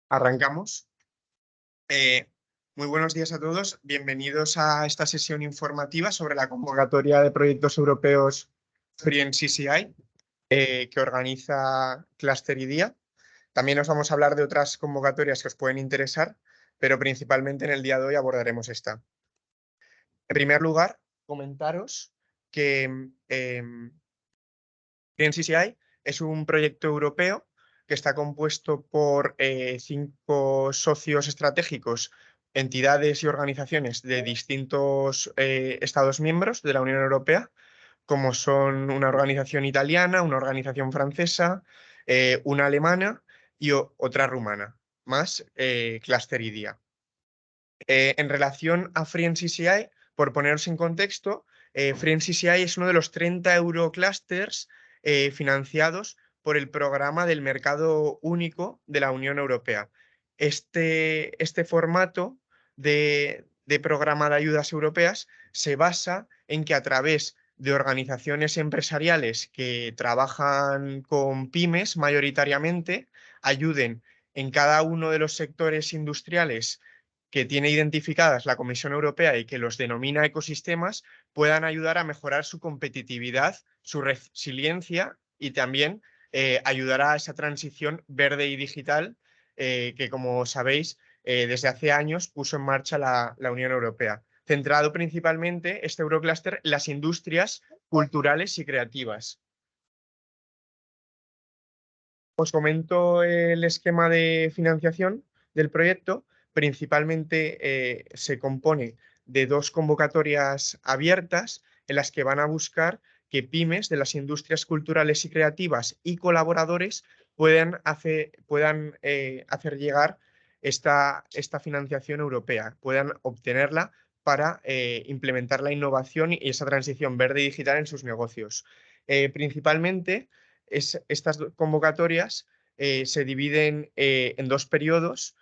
Arrancamos. Eh, Muy buenos días a todos. Bienvenidos a esta sesión informativa sobre la convocatoria de proyectos europeos Free en CCI, que organiza Cluster IDEA. También os vamos a hablar de otras convocatorias que os pueden interesar, pero principalmente en el día de hoy abordaremos esta. En primer lugar, comentaros que Free en CCI es un proyecto europeo que está compuesto por 5 socios estratégicos, entidades y organizaciones de distintos Estados miembros de la Unión Europea, como son una organización italiana, una organización francesa, una alemana y otra rumana, más Cluster IDEA. En relación a Free en CCI, por poneros en contexto, Free en CCI es uno de los 30 Euroclusters financiados por el programa del mercado único de la Unión Europea. Este formato de programa de ayudas europeas se basa en que a través de organizaciones empresariales que trabajan con pymes mayoritariamente, ayuden en cada uno de los sectores industriales que tiene identificadas la Comisión Europea y que los denomina ecosistemas, puedan ayudar a mejorar su competitividad, su resiliencia y también ayudar a esa transición verde y digital que, como sabéis, desde hace años puso en marcha la Unión Europea, centrado principalmente este Eurocluster en las industrias culturales y creativas. Os comento el esquema de financiación del proyecto. Principalmente se compone de 2 convocatorias abiertas en las que van a buscar que pymes de las industrias culturales y creativas y colaboradores puedan hacer llegar esta financiación europea, puedan obtenerla para implementar la innovación y esa transición verde y digital en sus negocios. Principalmente, estas convocatorias se dividen en 2 periodos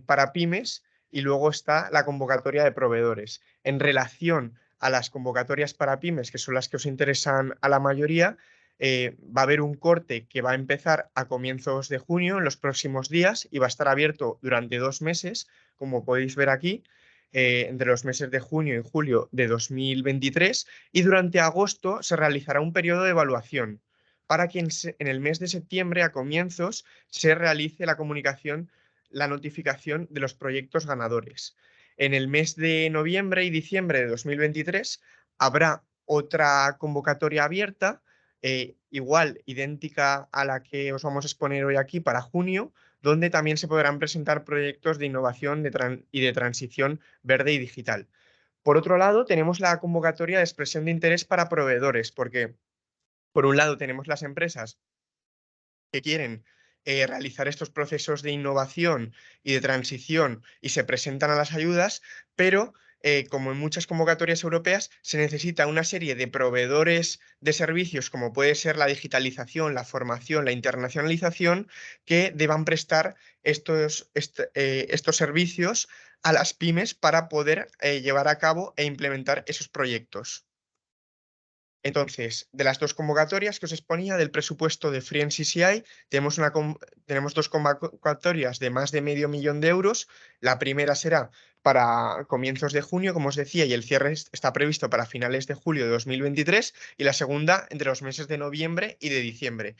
para pymes y luego está la convocatoria de proveedores. En relación a las convocatorias para pymes, que son las que os interesan a la mayoría, va a haber un corte que va a empezar a comienzos de junio, en los próximos días, y va a estar abierto durante 2 meses, como podéis ver aquí, entre los meses de junio y julio de 2023, y durante agosto se realizará un periodo de evaluación para que en el mes de septiembre, a comienzos, se realice la comunicación, la notificación de los proyectos ganadores. En el mes de noviembre y diciembre de 2023 habrá otra convocatoria abierta, igual, idéntica a la que os vamos a exponer hoy aquí para junio, donde también se podrán presentar proyectos de innovación y de transición verde y digital. Por otro lado, tenemos la convocatoria de expresión de interés para proveedores, porque por un lado tenemos las empresas que quieren realizar estos procesos de innovación y de transición y se presentan a las ayudas, pero como en muchas convocatorias europeas, se necesita una serie de proveedores de servicios, como puede ser la digitalización, la formación, la internacionalización, que deban prestar estos servicios a las pymes para poder llevar a cabo e implementar esos proyectos. Entonces, de las 2 convocatorias que os exponía del presupuesto de Free en CCI, tenemos 2 convocatorias de más de €500.000. La primera será para comienzos de junio, como os decía, y el cierre está previsto para finales de julio de 2023, y la segunda entre los meses de noviembre y de diciembre.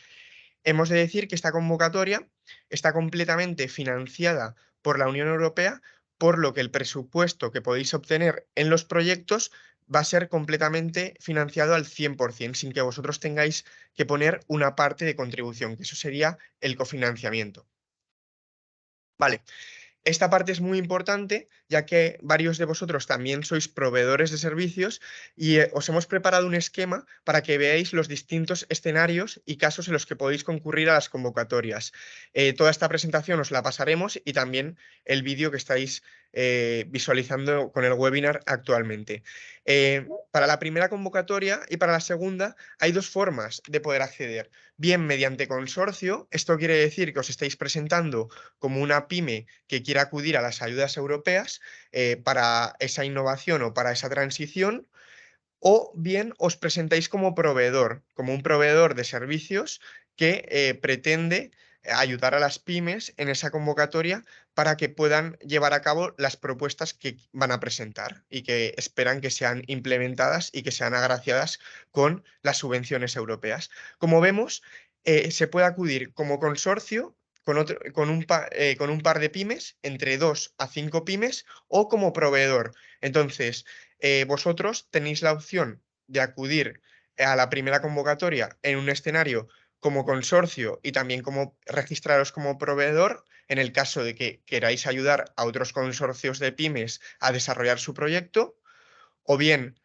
Hemos de decir que esta convocatoria está completamente financiada por la Unión Europea, por lo que el presupuesto que podéis obtener en los proyectos va a ser completamente financiado al 100%, sin que vosotros tengáis que poner una parte de contribución, que eso sería el cofinanciamiento. Vale. Esta parte es muy importante, ya que varios de vosotros también sois proveedores de servicios y os hemos preparado un esquema para que veáis los distintos escenarios y casos en los que podéis concurrir a las convocatorias. Toda esta presentación os la pasaremos y también el vídeo que estáis visualizando con el webinar actualmente. Para la primera convocatoria y para la segunda hay 2 formas de poder acceder. Bien mediante consorcio, esto quiere decir que os estáis presentando como una pyme que quiera acudir a las ayudas europeas para esa innovación o para esa transición, o bien os presentáis como proveedor, como un proveedor de servicios que pretende ayudar a las pymes en esa convocatoria para que puedan llevar a cabo las propuestas que van a presentar y que esperan que sean implementadas y que sean agraciadas con las subvenciones europeas. Como vemos, se puede acudir como consorcio con un par de pymes, entre 2 a 5 pymes, o como proveedor. Entonces, vosotros tenéis la opción de acudir a la primera convocatoria en un escenario como consorcio y también como registraros como proveedor en el caso de que queráis ayudar a otros consorcios de pymes a desarrollar su proyecto, o bien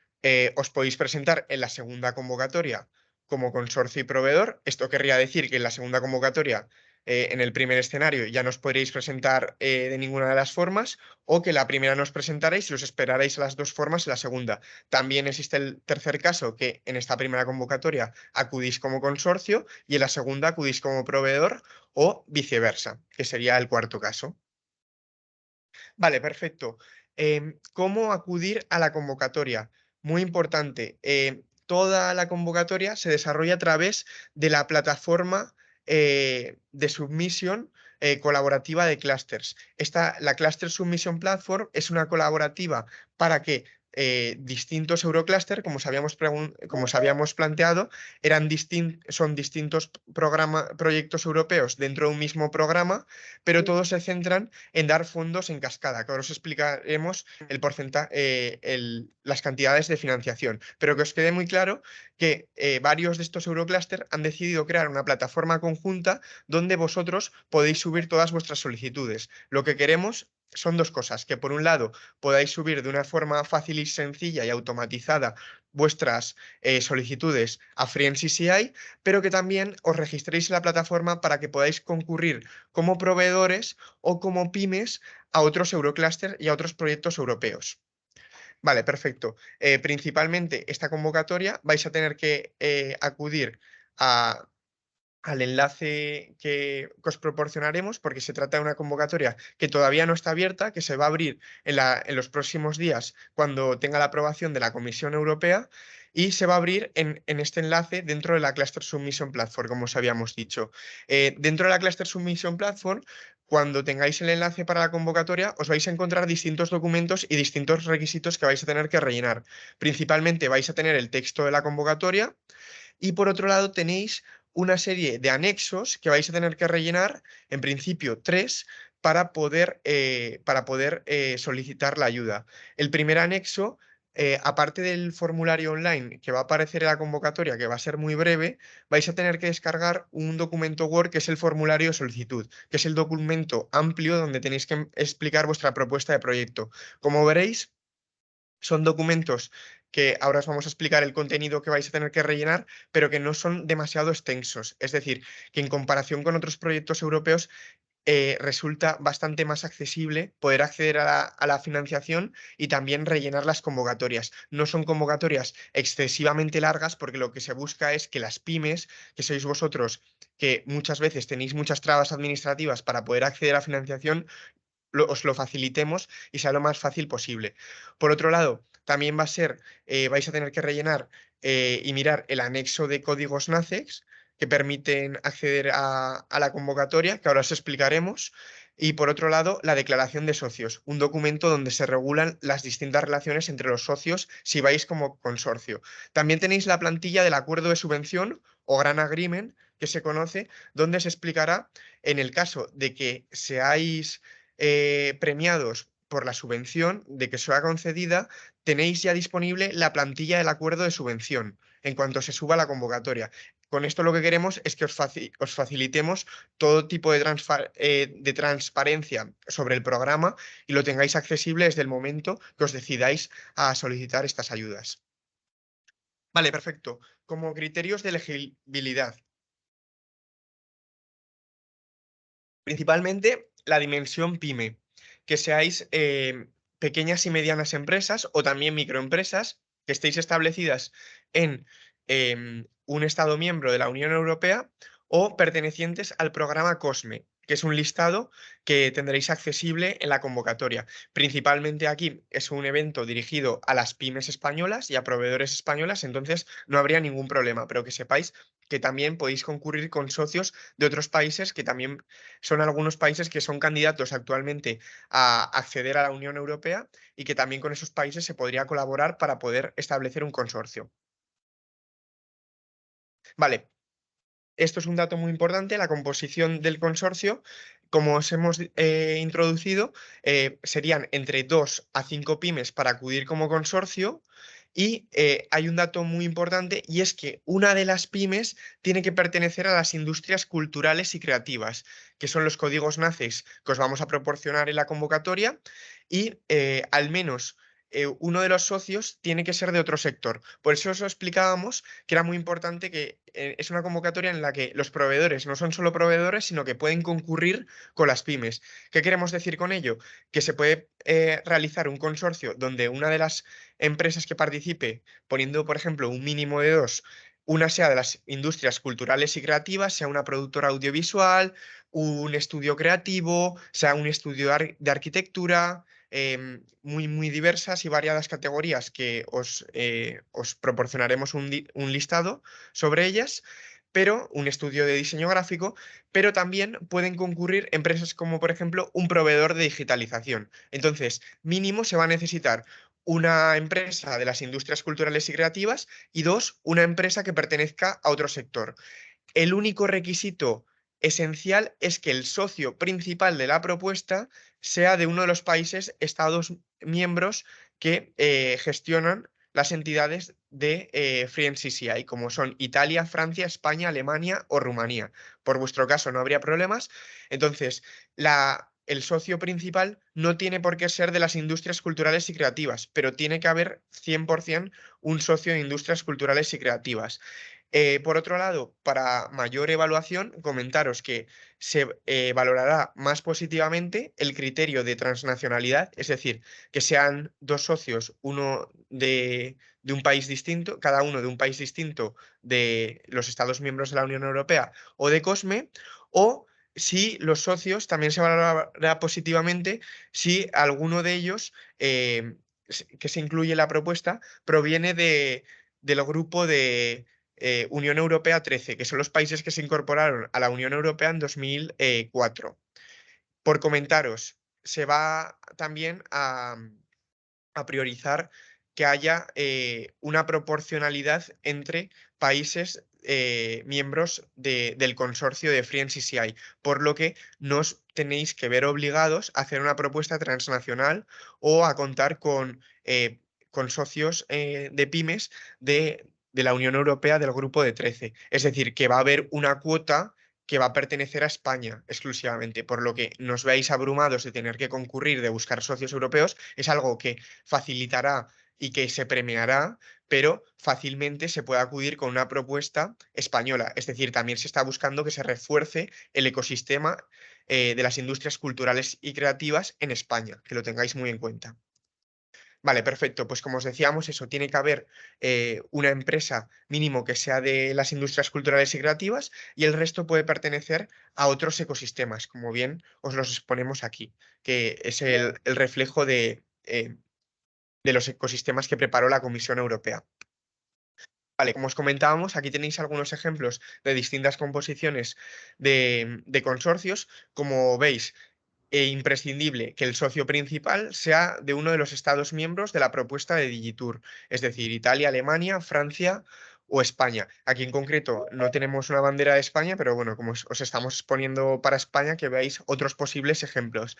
os podéis presentar en la segunda convocatoria como consorcio y proveedor. Esto querría decir que en la segunda convocatoria, en el primer escenario, ya no os podréis presentar de ninguna de las formas, o que la primera no os presentaréis y os esperaréis a las dos formas en la segunda. También existe el tercer caso, que en esta primera convocatoria acudís como consorcio y en la segunda acudís como proveedor, o viceversa, que sería el cuarto caso. Vale, perfecto. ¿Cómo acudir a la convocatoria? Muy importante, toda la convocatoria se desarrolla a través de la plataforma de submission colaborativa de clusters. La Cluster Submission Platform es una colaborativa para que distintos Eurocluster, como os habíamos planteado, son distintos proyectos europeos dentro de un mismo programa, pero todos se centran en dar fondos en cascada, que ahora os explicaremos el porcentaje, las cantidades de financiación. Pero que os quede muy claro que varios de estos Eurocluster han decidido crear una plataforma conjunta donde vosotros podéis subir todas vuestras solicitudes. Lo que queremos son dos cosas: que por un lado podáis subir de una forma fácil y sencilla y automatizada vuestras solicitudes a FreeNCCI, pero que también os registréis en la plataforma para que podáis concurrir como proveedores o como pymes a otros Eurocluster y a otros proyectos europeos. Vale, perfecto. Principalmente esta convocatoria vais a tener que acudir a al enlace que os proporcionaremos, porque se trata de una convocatoria que todavía no está abierta, que se va a abrir en los próximos días cuando tenga la aprobación de la Comisión Europea, y se va a abrir en este enlace dentro de la Cluster Submission Platform, como os habíamos dicho. Dentro de la Cluster Submission Platform, cuando tengáis el enlace para la convocatoria, os vais a encontrar distintos documentos y distintos requisitos que vais a tener que rellenar. Principalmente vais a tener el texto de la convocatoria, y por otro lado tenéis una serie de anexos que vais a tener que rellenar, en principio 3, para poder solicitar la ayuda. El primer anexo, aparte del formulario online que va a aparecer en la convocatoria, que va a ser muy breve, vais a tener que descargar un documento Word que es el formulario de solicitud, que es el documento amplio donde tenéis que explicar vuestra propuesta de proyecto. Como veréis, son documentos que ahora os vamos a explicar el contenido que vais a tener que rellenar, pero que no son demasiado extensos. Es decir, que en comparación con otros proyectos europeos, resulta bastante más accesible poder acceder a la financiación y también rellenar las convocatorias. No son convocatorias excesivamente largas, porque lo que se busca es que las pymes, que sois vosotros, que muchas veces tenéis muchas trabas administrativas para poder acceder a financiación, os lo facilitemos y sea lo más fácil posible. Por otro lado, también vais a tener que rellenar y mirar el anexo de códigos NACEX que permiten acceder a la convocatoria, que ahora os explicaremos. Y por otro lado, la declaración de socios, un documento donde se regulan las distintas relaciones entre los socios si vais como consorcio. También tenéis la plantilla del acuerdo de subvención o Grant Agreement, que se conoce, donde se explicará, en el caso de que seáis premiados por la subvención, de que sea concedida, tenéis ya disponible la plantilla del acuerdo de subvención en cuanto se suba la convocatoria. Con esto lo que queremos es que os facilitemos todo tipo de transparencia sobre el programa y lo tengáis accesible desde el momento que os decidáis a solicitar estas ayudas. Vale, perfecto. Como criterios de elegibilidad, principalmente la dimensión PYME, que seáis pequeñas y medianas empresas o también microempresas que estéis establecidas en un Estado miembro de la Unión Europea o pertenecientes al programa COSME. que es un listado que tendréis accesible en la convocatoria. Principalmente aquí es un evento dirigido a las pymes españolas y a proveedores españolas, entonces no habría ningún problema, pero que sepáis que también podéis concurrir con socios de otros países, que también son algunos países que son candidatos actualmente a acceder a la Unión Europea y que también con esos países se podría colaborar para poder establecer un consorcio. Vale, esto es un dato muy importante, la composición del consorcio. Como os hemos introducido, serían entre 2 a 5 pymes para acudir como consorcio y hay un dato muy importante y es que una de las pymes tiene que pertenecer a las industrias culturales y creativas, que son los códigos NACES que os vamos a proporcionar en la convocatoria y al menos uno de los socios tiene que ser de otro sector. Por eso os explicábamos que era muy importante que es una convocatoria en la que los proveedores no son solo proveedores, sino que pueden concurrir con las pymes. ¿Qué queremos decir con ello? Que se puede realizar un consorcio donde una de las empresas que participe, poniendo, por ejemplo, un mínimo de dos, una sea de las industrias culturales y creativas, sea una productora audiovisual, un estudio creativo, sea un estudio de arquitectura, muy diversas y variadas categorías que os proporcionaremos un listado sobre ellas, pero un estudio de diseño gráfico, pero también pueden concurrir empresas como, por ejemplo, un proveedor de digitalización. Entonces, mínimo se va a necesitar una empresa de las industrias culturales y creativas y dos, una empresa que pertenezca a otro sector. El único requisito esencial es que el socio principal de la propuesta sea de uno de los países, estados miembros que gestionan las entidades de Free NCCI, como son Italia, Francia, España, Alemania o Rumanía. Por vuestro caso no habría problemas. Entonces, el socio principal no tiene por qué ser de las industrias culturales y creativas, pero tiene que haber 100% un socio de industrias culturales y creativas. Por otro lado, para mayor evaluación, comentaros que se valorará más positivamente el criterio de transnacionalidad, es decir, que sean dos socios, uno de un país distinto, cada uno de un país distinto de los Estados miembros de la Unión Europea o de COSME, o si los socios también se valorará positivamente si alguno de ellos, que se incluye en la propuesta, proviene del grupo de Unión Europea 13, que son los países que se incorporaron a la Unión Europea en 2004. Por comentaros, se va también a priorizar que haya una proporcionalidad entre países miembros del consorcio de Free NCCI, por lo que no os tenéis que ver obligados a hacer una propuesta transnacional o a contar con socios de pymes de la Unión Europea del grupo de 13. Es decir, que va a haber una cuota que va a pertenecer a España exclusivamente, por lo que nos veáis abrumados de tener que concurrir, de buscar socios europeos, es algo que facilitará y que se premiará, pero fácilmente se puede acudir con una propuesta española. Es decir, también se está buscando que se refuerce el ecosistema de las industrias culturales y creativas en España, que lo tengáis muy en cuenta. Vale, perfecto. Pues como os decíamos, eso tiene que haber una empresa mínimo que sea de las industrias culturales y creativas y el resto puede pertenecer a otros ecosistemas, como bien os los exponemos aquí, que es el reflejo de los ecosistemas que preparó la Comisión Europea. Vale, como os comentábamos, aquí tenéis algunos ejemplos de distintas composiciones de consorcios. Como veis, imprescindible que el socio principal sea de uno de los Estados miembros de la propuesta de Digitur, es decir, Italia, Alemania, Francia o España. Aquí en concreto no tenemos una bandera de España, pero bueno, como os estamos poniendo para España, que veáis otros posibles ejemplos.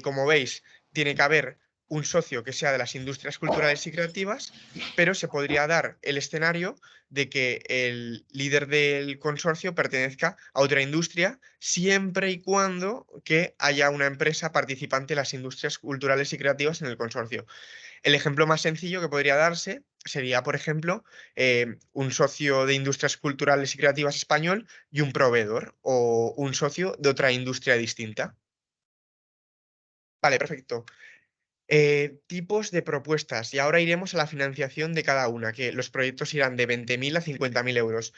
Como veis, tiene que haber un socio que sea de las industrias culturales y creativas, pero se podría dar el escenario de que el líder del consorcio pertenezca a otra industria, siempre y cuando que haya una empresa participante en las industrias culturales y creativas en el consorcio. El ejemplo más sencillo que podría darse sería, por ejemplo, un socio de industrias culturales y creativas español y un proveedor o un socio de otra industria distinta. Vale, perfecto. Tipos de propuestas. Y ahora iremos a la financiación de cada una, que los proyectos irán de 20.000 a 50.000 euros.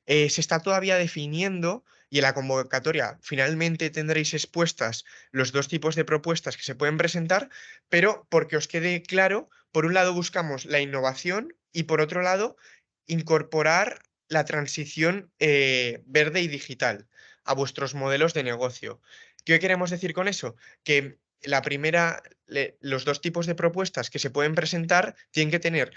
Se está todavía definiendo y en la convocatoria finalmente tendréis expuestas los dos tipos de propuestas que se pueden presentar, pero porque os quede claro, por un lado buscamos la innovación y por otro lado incorporar la transición verde y digital a vuestros modelos de negocio. ¿Qué queremos decir con eso? Que los dos tipos de propuestas que se pueden presentar tienen que tener,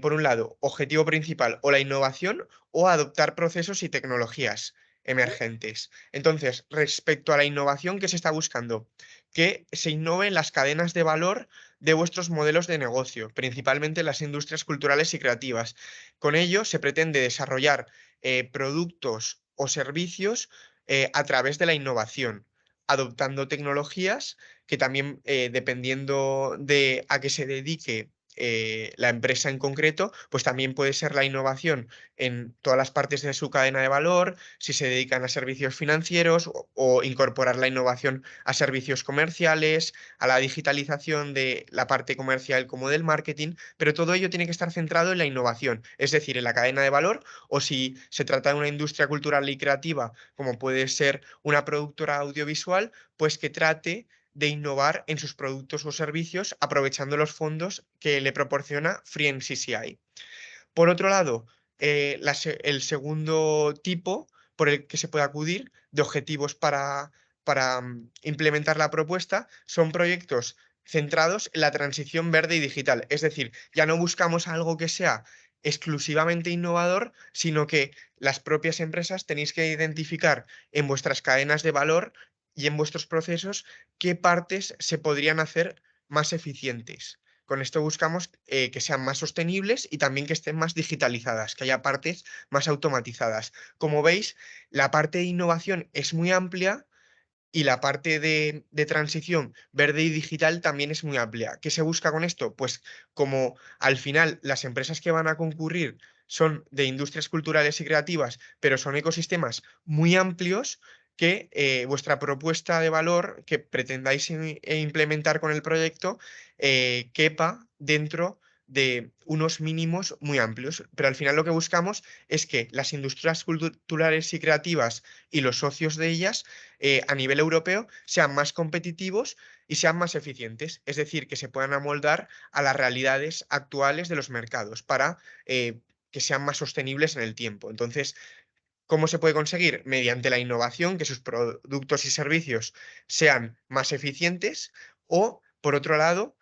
por un lado, objetivo principal o la innovación o adoptar procesos y tecnologías emergentes. Entonces, respecto a la innovación que se está buscando, que se innoven las cadenas de valor de vuestros modelos de negocio, principalmente las industrias culturales y creativas. Con ello se pretende desarrollar productos o servicios a través de la innovación, adoptando tecnologías que también, dependiendo de a qué se dedique la empresa en concreto, pues también puede ser la innovación en todas las partes de su cadena de valor, si se dedican a servicios financieros o incorporar la innovación a servicios comerciales, a la digitalización de la parte comercial como del marketing, pero todo ello tiene que estar centrado en la innovación, es decir, en la cadena de valor, o si se trata de una industria cultural y creativa, como puede ser una productora audiovisual, pues que trate de innovar en sus productos o servicios aprovechando los fondos que le proporciona Free NCCI. Por otro lado, el segundo tipo por el que se puede acudir de objetivos para implementar la propuesta son proyectos centrados en la transición verde y digital. Es decir, ya no buscamos algo que sea exclusivamente innovador, sino que las propias empresas tenéis que identificar en vuestras cadenas de valor y en vuestros procesos qué partes se podrían hacer más eficientes. Con esto buscamos que sean más sostenibles y también que estén más digitalizadas, que haya partes más automatizadas. Como veis, la parte de innovación es muy amplia y la parte de transición verde y digital también es muy amplia. ¿Qué se busca con esto? Pues como al final las empresas que van a concurrir son de industrias culturales y creativas, pero son ecosistemas muy amplios, que vuestra propuesta de valor que pretendáis implementar con el proyecto quepa dentro de unos mínimos muy amplios. Pero al final lo que buscamos es que las industrias culturales y creativas y los socios de ellas a nivel europeo sean más competitivos y sean más eficientes, es decir, que se puedan amoldar a las realidades actuales de los mercados para que sean más sostenibles en el tiempo. Entonces, ¿cómo se puede conseguir? Mediante la innovación, que sus productos y servicios sean más eficientes o, por otro lado,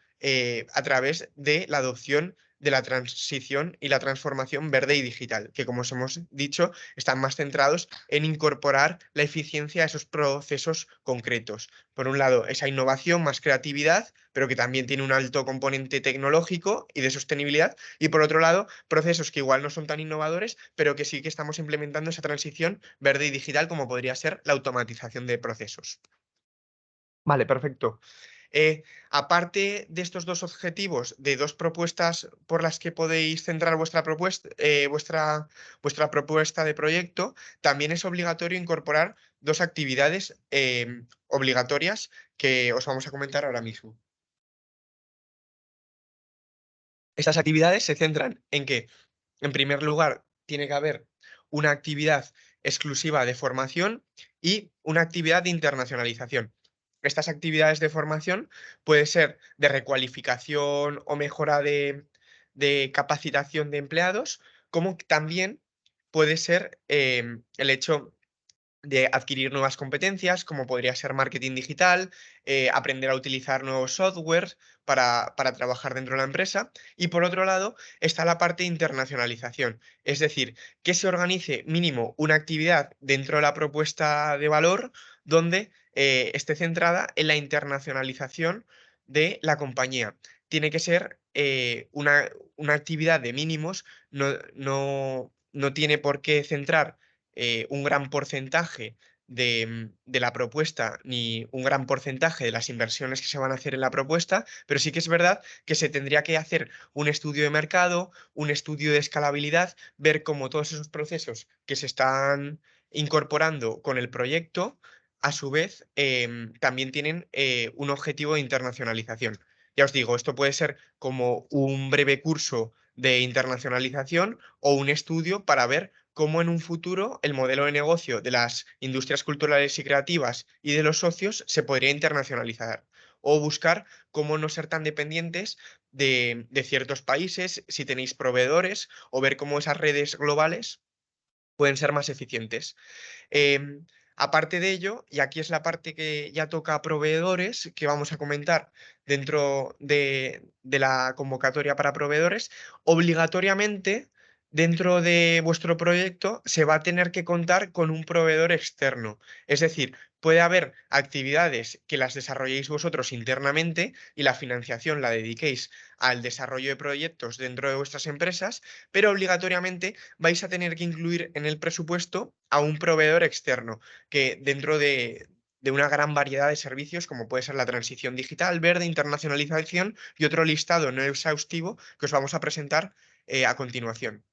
a través de la adopción de la transición y la transformación verde y digital, que como os hemos dicho, están más centrados en incorporar la eficiencia a esos procesos concretos. Por un lado, esa innovación, más creatividad, pero que también tiene un alto componente tecnológico y de sostenibilidad, y por otro lado, procesos que igual no son tan innovadores, pero que sí que estamos implementando esa transición verde y digital, como podría ser la automatización de procesos. Vale, perfecto. Aparte de estos dos objetivos, de dos propuestas por las que podéis centrar vuestra propuesta de proyecto, también es obligatorio incorporar dos actividades obligatorias que os vamos a comentar ahora mismo. Estas actividades se centran en que, en primer lugar, tiene que haber una actividad exclusiva de formación y una actividad de internacionalización. Estas actividades de formación puede ser de recualificación o mejora de capacitación de empleados, como también puede ser el hecho de adquirir nuevas competencias, como podría ser marketing digital, aprender a utilizar nuevos softwares para trabajar dentro de la empresa. Y por otro lado, está la parte de internacionalización, es decir, que se organice mínimo una actividad dentro de la propuesta de valor donde esté centrada en la internacionalización de la compañía. Tiene que ser una actividad de mínimos, no tiene por qué centrar un gran porcentaje de la propuesta ni un gran porcentaje de las inversiones que se van a hacer en la propuesta, pero sí que es verdad que se tendría que hacer un estudio de mercado, un estudio de escalabilidad, ver cómo todos esos procesos que se están incorporando con el proyecto, a su vez, también tienen un objetivo de internacionalización. Ya os digo, esto puede ser como un breve curso de internacionalización o un estudio para ver cómo en un futuro el modelo de negocio de las industrias culturales y creativas y de los socios se podría internacionalizar o buscar cómo no ser tan dependientes de ciertos países, si tenéis proveedores, o ver cómo esas redes globales pueden ser más eficientes. Em, Aparte de ello, y aquí es la parte que ya toca a proveedores, que vamos a comentar dentro de la convocatoria para proveedores, obligatoriamente dentro de vuestro proyecto se va a tener que contar con un proveedor externo. Es decir, puede haber actividades que las desarrolléis vosotros internamente y la financiación la dediquéis al desarrollo de proyectos dentro de vuestras empresas, pero obligatoriamente vais a tener que incluir en el presupuesto a un proveedor externo, que dentro de una gran variedad de servicios, como puede ser la transición digital, verde, internacionalización y otro listado no exhaustivo que os vamos a presentar a continuación.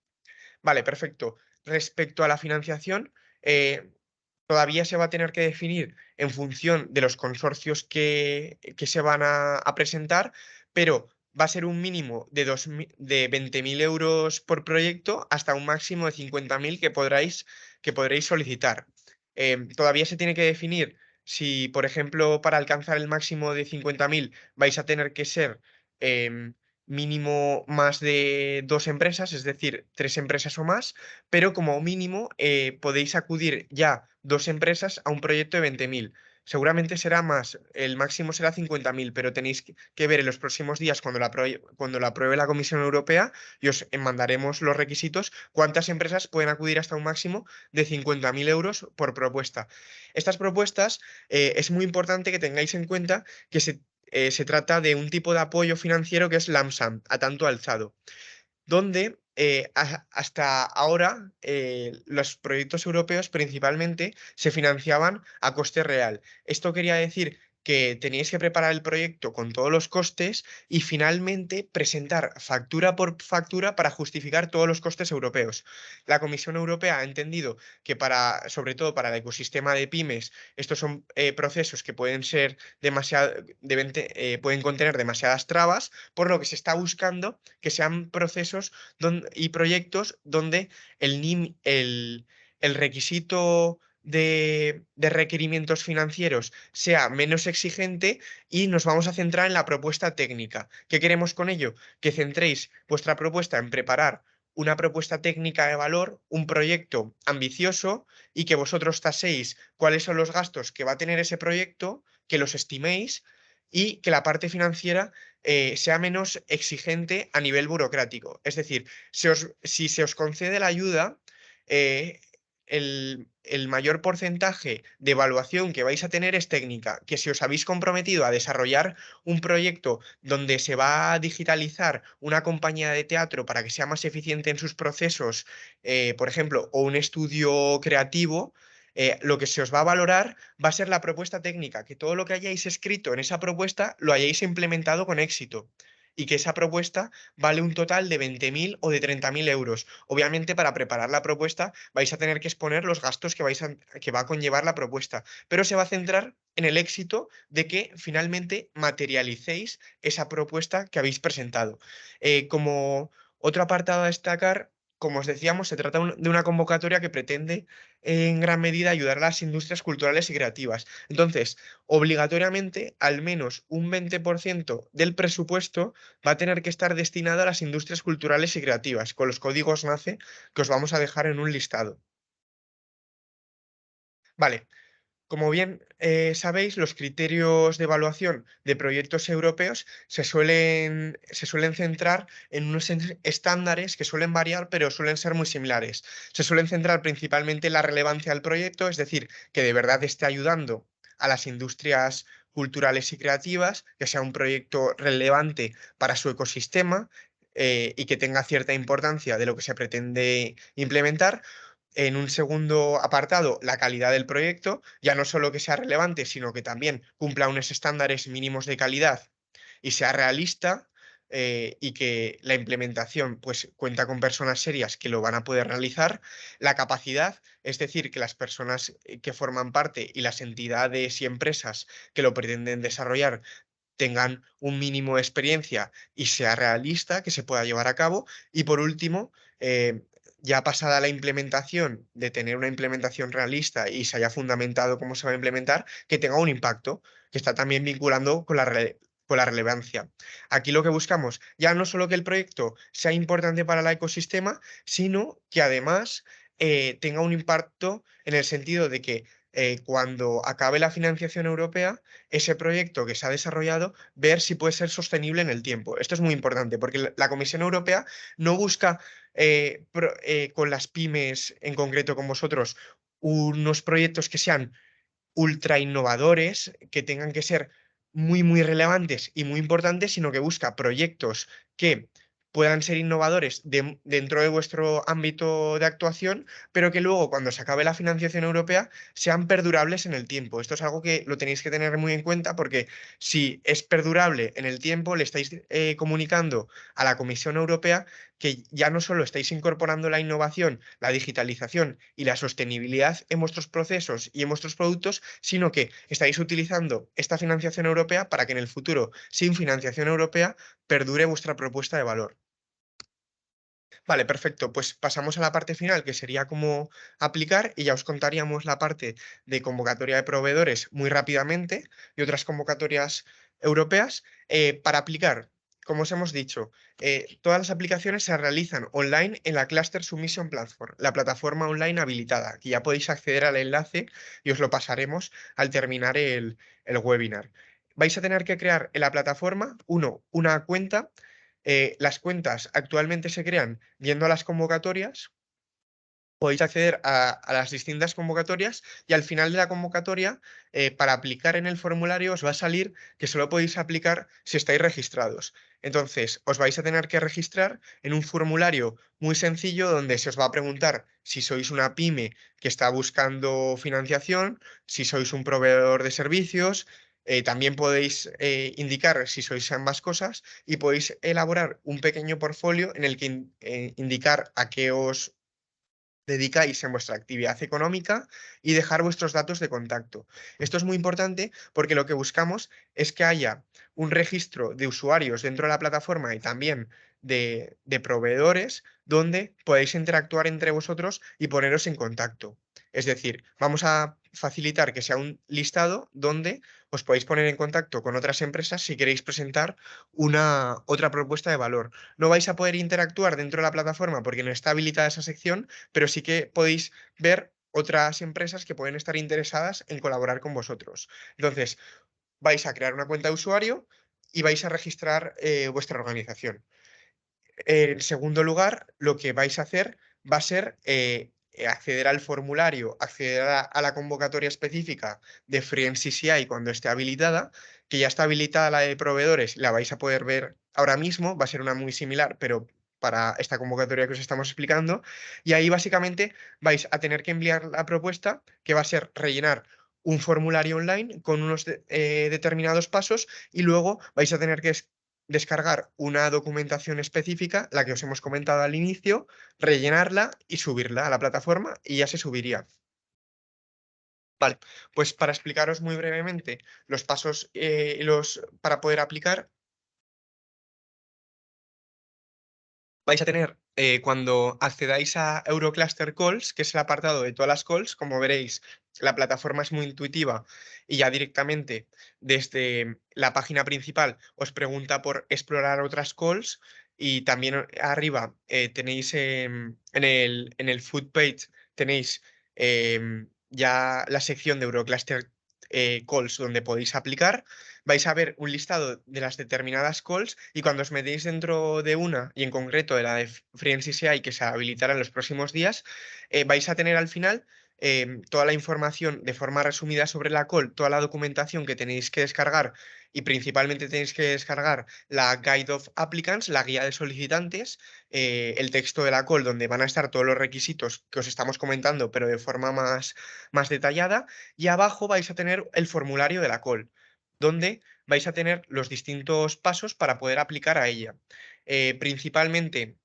Vale, perfecto. Respecto a la financiación, todavía se va a tener que definir en función de los consorcios que se van a presentar, pero va a ser un mínimo de 20.000 euros por proyecto hasta un máximo de 50.000 que podréis solicitar. Todavía se tiene que definir si, por ejemplo, para alcanzar el máximo de 50.000 vais a tener que ser em, mínimo más de 2 empresas, es decir, 3 empresas o más, pero como mínimo podéis acudir ya 2 empresas a un proyecto de 20.000. Seguramente será más, el máximo será 50.000, pero tenéis que ver en los próximos días cuando la apruebe la Comisión Europea y os mandaremos los requisitos cuántas empresas pueden acudir hasta un máximo de 50.000 euros por propuesta. Estas propuestas es muy importante que tengáis en cuenta que se trata de un tipo de apoyo financiero que es LAMSAM, a tanto alzado, donde hasta ahora los proyectos europeos principalmente se financiaban a coste real. Esto quería decir que teníais que preparar el proyecto con todos los costes y finalmente presentar factura por factura para justificar todos los costes europeos. La Comisión Europea ha entendido que sobre todo para el ecosistema de pymes, estos son procesos que pueden ser pueden contener demasiadas trabas, por lo que se está buscando que sean procesos y proyectos donde el requisito de requerimientos financieros sea menos exigente y nos vamos a centrar en la propuesta técnica. ¿Qué queremos con ello? Que centréis vuestra propuesta en preparar una propuesta técnica de valor, un proyecto ambicioso y que vosotros taséis cuáles son los gastos que va a tener ese proyecto, que los estiméis y que la parte financiera sea menos exigente a nivel burocrático. Es decir, si se os concede la ayuda, eh, el mayor porcentaje de evaluación que vais a tener es técnica, que si os habéis comprometido a desarrollar un proyecto donde se va a digitalizar una compañía de teatro para que sea más eficiente en sus procesos, por ejemplo, o un estudio creativo, lo que se os va a valorar va a ser la propuesta técnica, que todo lo que hayáis escrito en esa propuesta lo hayáis implementado con éxito y que esa propuesta vale un total de 20.000 o de 30.000 euros. Obviamente, para preparar la propuesta vais a tener que exponer los gastos que va a conllevar la propuesta, pero se va a centrar en el éxito de que finalmente materialicéis esa propuesta que habéis presentado. Como otro apartado a destacar, como os decíamos, se trata de una convocatoria que pretende en gran medida ayudar a las industrias culturales y creativas. Entonces, obligatoriamente, al menos un 20% del presupuesto va a tener que estar destinado a las industrias culturales y creativas, con los códigos NACE que os vamos a dejar en un listado. Vale, como bien sabéis, los criterios de evaluación de proyectos europeos se suelen centrar en unos estándares que suelen variar, pero suelen ser muy similares. Se suelen centrar principalmente en la relevancia del proyecto, es decir, que de verdad esté ayudando a las industrias culturales y creativas, que sea un proyecto relevante para su ecosistema y que tenga cierta importancia de lo que se pretende implementar. En un segundo apartado, la calidad del proyecto, ya no solo que sea relevante, sino que también cumpla unos estándares mínimos de calidad y sea realista, y que la implementación pues cuenta con personas serias que lo van a poder realizar. La capacidad, es decir, que las personas que forman parte y las entidades y empresas que lo pretenden desarrollar tengan un mínimo de experiencia y sea realista, que se pueda llevar a cabo. Y por último, ya pasada la implementación, de tener una implementación realista y se haya fundamentado cómo se va a implementar, que tenga un impacto, que está también vinculando con la relevancia. Aquí lo que buscamos, ya no solo que el proyecto sea importante para el ecosistema, sino que además tenga un impacto en el sentido de que cuando acabe la financiación europea, ese proyecto que se ha desarrollado, ver si puede ser sostenible en el tiempo. Esto es muy importante porque la Comisión Europea no busca con las pymes, en concreto con vosotros, unos proyectos que sean ultra innovadores, que tengan que ser muy, muy relevantes y muy importantes, sino que busca proyectos que puedan ser innovadores dentro de vuestro ámbito de actuación, pero que luego, cuando se acabe la financiación europea, sean perdurables en el tiempo. Esto es algo que lo tenéis que tener muy en cuenta porque si es perdurable en el tiempo, le estáis comunicando a la Comisión Europea que ya no solo estáis incorporando la innovación, la digitalización y la sostenibilidad en vuestros procesos y en vuestros productos, sino que estáis utilizando esta financiación europea para que en el futuro, sin financiación europea, perdure vuestra propuesta de valor. Vale, perfecto. Pues pasamos a la parte final, que sería cómo aplicar, y ya os contaríamos la parte de convocatoria de proveedores muy rápidamente y otras convocatorias europeas. Para aplicar, como os hemos dicho, todas las aplicaciones se realizan online en la Cluster Submission Platform, la plataforma online habilitada, que ya podéis acceder al enlace y os lo pasaremos al terminar el webinar. Vais a tener que crear en la plataforma, una cuenta. Las cuentas actualmente se crean yendo a las convocatorias. Podéis acceder a las distintas convocatorias y al final de la convocatoria, para aplicar en el formulario, os va a salir que solo podéis aplicar si estáis registrados. Entonces, os vais a tener que registrar en un formulario muy sencillo donde se os va a preguntar si sois una pyme que está buscando financiación, si sois un proveedor de servicios. También podéis indicar si sois ambas cosas y podéis elaborar un pequeño portfolio en el que indicar a qué os dedicáis en vuestra actividad económica y dejar vuestros datos de contacto. Esto es muy importante porque lo que buscamos es que haya un registro de usuarios dentro de la plataforma y también de proveedores donde podáis interactuar entre vosotros y poneros en contacto. Es decir, vamos a facilitar que sea un listado donde os podéis poner en contacto con otras empresas si queréis presentar otra propuesta de valor. No vais a poder interactuar dentro de la plataforma porque no está habilitada esa sección, pero sí que podéis ver otras empresas que pueden estar interesadas en colaborar con vosotros. Entonces, vais a crear una cuenta de usuario y vais a registrar vuestra organización. En segundo lugar, lo que vais a hacer va a ser acceder al formulario, acceder a la convocatoria específica de Free NCCI cuando esté habilitada, que ya está habilitada la de proveedores, la vais a poder ver ahora mismo, va a ser una muy similar, pero para esta convocatoria que os estamos explicando, y ahí básicamente vais a tener que enviar la propuesta, que va a ser rellenar un formulario online con unos determinados pasos, y luego vais a tener que descargar una documentación específica, la que os hemos comentado al inicio, rellenarla y subirla a la plataforma y ya se subiría. Vale, pues para explicaros muy brevemente los pasos para poder aplicar, vais a tener, cuando accedáis a Eurocluster Calls, que es el apartado de todas las calls, como veréis, la plataforma es muy intuitiva y ya directamente desde la página principal os pregunta por explorar otras calls, y también arriba tenéis en el food page tenéis ya la sección de Eurocluster Calls donde podéis aplicar. Vais a ver un listado de las determinadas calls y cuando os metéis dentro de una, y en concreto de la de FreeNCCI que se habilitará en los próximos días, vais a tener al final toda la información de forma resumida sobre la call, toda la documentación que tenéis que descargar, y principalmente tenéis que descargar la Guide of Applicants, la guía de solicitantes, el texto de la call donde van a estar todos los requisitos que os estamos comentando, pero de forma más detallada, y abajo vais a tener el formulario de la call donde vais a tener los distintos pasos para poder aplicar a ella. Principalmente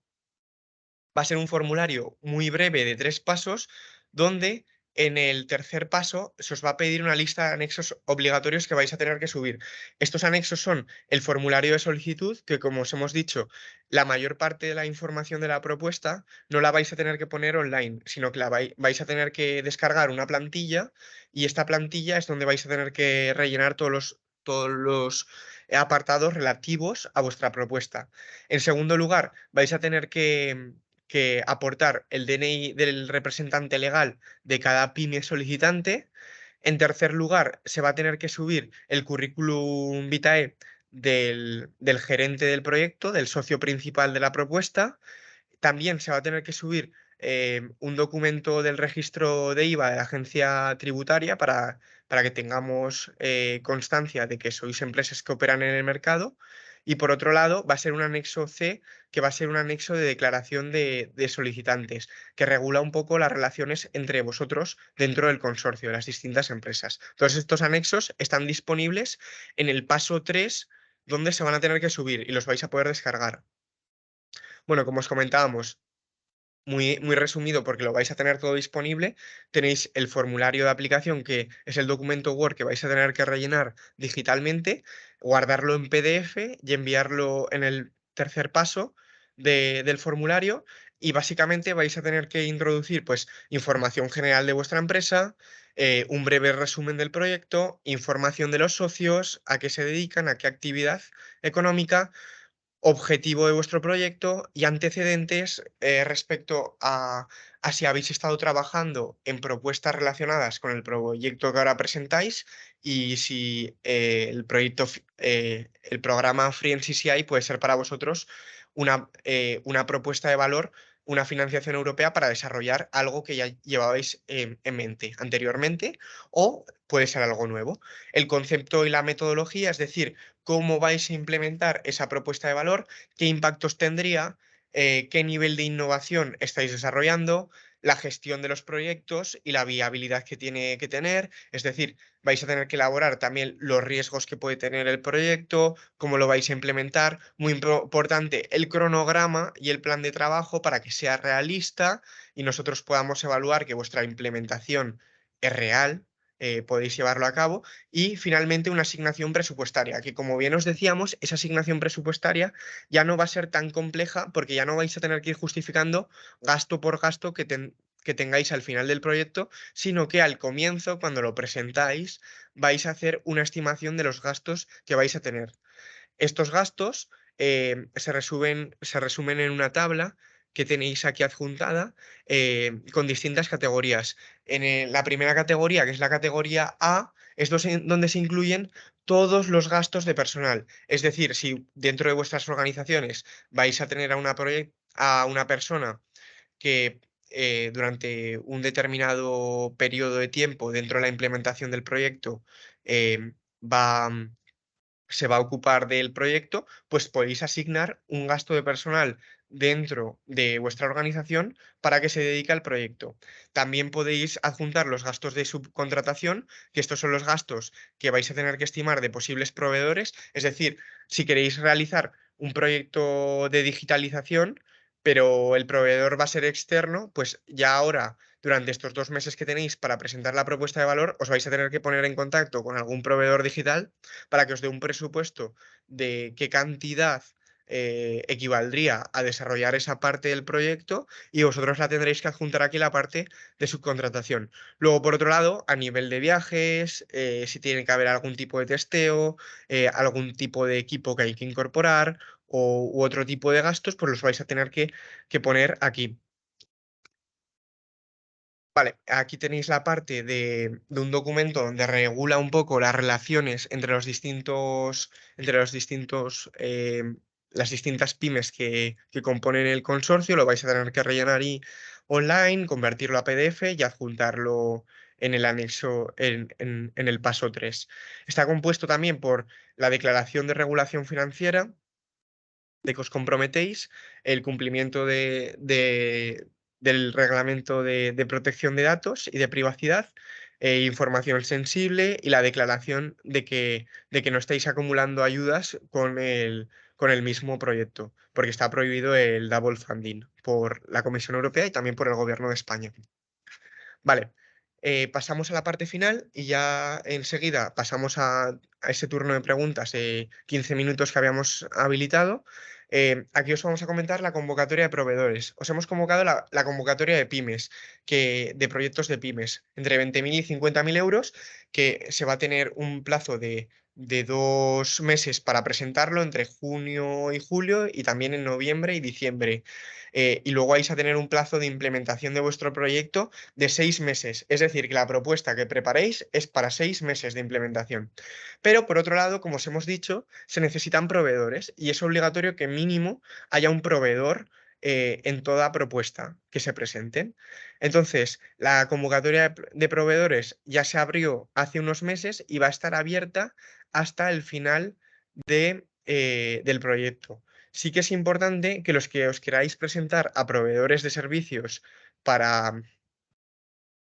va a ser un formulario muy breve de 3 pasos donde en el tercer paso se os va a pedir una lista de anexos obligatorios que vais a tener que subir. Estos anexos son el formulario de solicitud, que como os hemos dicho, la mayor parte de la información de la propuesta no la vais a tener que poner online, sino que vais a tener que descargar una plantilla y esta plantilla es donde vais a tener que rellenar todos los apartados relativos a vuestra propuesta. En segundo lugar, vais a tener que aportar el DNI del representante legal de cada pyme solicitante. En tercer lugar, se va a tener que subir el currículum vitae del gerente del proyecto, del socio principal de la propuesta. También se va a tener que subir un documento del registro de IVA de la agencia tributaria para que tengamos constancia de que sois empresas que operan en el mercado. Y por otro lado, va a ser un anexo C, que va a ser un anexo de declaración de solicitantes, que regula un poco las relaciones entre vosotros dentro del consorcio, de las distintas empresas. Todos estos anexos están disponibles en el paso 3, donde se van a tener que subir y los vais a poder descargar. Bueno, como os comentábamos, muy, muy resumido porque lo vais a tener todo disponible. Tenéis el formulario de aplicación, que es el documento Word que vais a tener que rellenar digitalmente, guardarlo en PDF y enviarlo en el tercer paso del formulario. Y básicamente vais a tener que introducir pues, información general de vuestra empresa, un breve resumen del proyecto, información de los socios, a qué se dedican, a qué actividad económica, objetivo de vuestro proyecto y antecedentes respecto a si habéis estado trabajando en propuestas relacionadas con el proyecto que ahora presentáis y si el programa Free en CCI puede ser para vosotros una propuesta de valor, una financiación europea para desarrollar algo que ya llevabais en mente anteriormente o puede ser algo nuevo. El concepto y la metodología, es decir, cómo vais a implementar esa propuesta de valor, qué impactos tendría, qué nivel de innovación estáis desarrollando, la gestión de los proyectos y la viabilidad que tiene que tener. Es decir, vais a tener que elaborar también los riesgos que puede tener el proyecto, cómo lo vais a implementar. Muy importante, el cronograma y el plan de trabajo para que sea realista y nosotros podamos evaluar que vuestra implementación es real, podéis llevarlo a cabo. Y finalmente una asignación presupuestaria, que como bien os decíamos, esa asignación presupuestaria ya no va a ser tan compleja porque ya no vais a tener que ir justificando gasto por gasto que tengáis al final del proyecto, sino que al comienzo, cuando lo presentáis, vais a hacer una estimación de los gastos que vais a tener. Estos gastos se resumen en una tabla que tenéis aquí adjuntada con distintas categorías. La primera categoría, que es la categoría A, es donde se incluyen todos los gastos de personal. Es decir, si dentro de vuestras organizaciones vais a tener a una persona que durante un determinado periodo de tiempo dentro de la implementación del proyecto va se va a ocupar del proyecto, pues podéis asignar un gasto de personal dentro de vuestra organización para que se dedique al proyecto. También podéis adjuntar los gastos de subcontratación, que estos son los gastos que vais a tener que estimar de posibles proveedores. Es decir, si queréis realizar un proyecto de digitalización, pero el proveedor va a ser externo, pues ya ahora durante estos 2 meses que tenéis para presentar la propuesta de valor, os vais a tener que poner en contacto con algún proveedor digital para que os dé un presupuesto de qué cantidad equivaldría a desarrollar esa parte del proyecto y vosotros la tendréis que adjuntar aquí la parte de subcontratación. Luego, por otro lado, a nivel de viajes, si tiene que haber algún tipo de testeo, algún tipo de equipo que hay que incorporar u otro tipo de gastos, pues los vais a tener que poner aquí. Vale, aquí tenéis la parte de un documento donde regula un poco las relaciones entre las distintas pymes que componen el consorcio. Lo vais a tener que rellenar ahí online, convertirlo a PDF y adjuntarlo en el anexo, en el paso 3. Está compuesto también por la declaración de regulación financiera, de que os comprometéis, el cumplimiento del reglamento de protección de datos y de privacidad, información sensible y la declaración de que no estáis acumulando ayudas con el mismo proyecto, porque está prohibido el double funding por la Comisión Europea y también por el Gobierno de España. Vale. pasamos a la parte final y ya enseguida pasamos a ese turno de preguntas de 15 minutos que habíamos habilitado. Aquí os vamos a comentar la convocatoria de proveedores. Os hemos convocado la convocatoria de pymes, de proyectos de pymes, entre 20.000 y 50.000 euros, que se va a tener un plazo de 2 meses para presentarlo entre junio y julio y también en noviembre y diciembre. Y luego vais a tener un plazo de implementación de vuestro proyecto de 6 meses. Es decir, que la propuesta que preparéis es para 6 meses de implementación. Pero por otro lado, como os hemos dicho, se necesitan proveedores y es obligatorio que mínimo haya un proveedor en toda propuesta que se presente. Entonces, la convocatoria de proveedores ya se abrió hace unos meses y va a estar abierta hasta el final del proyecto. Sí que es importante que los que os queráis presentar a proveedores de servicios para,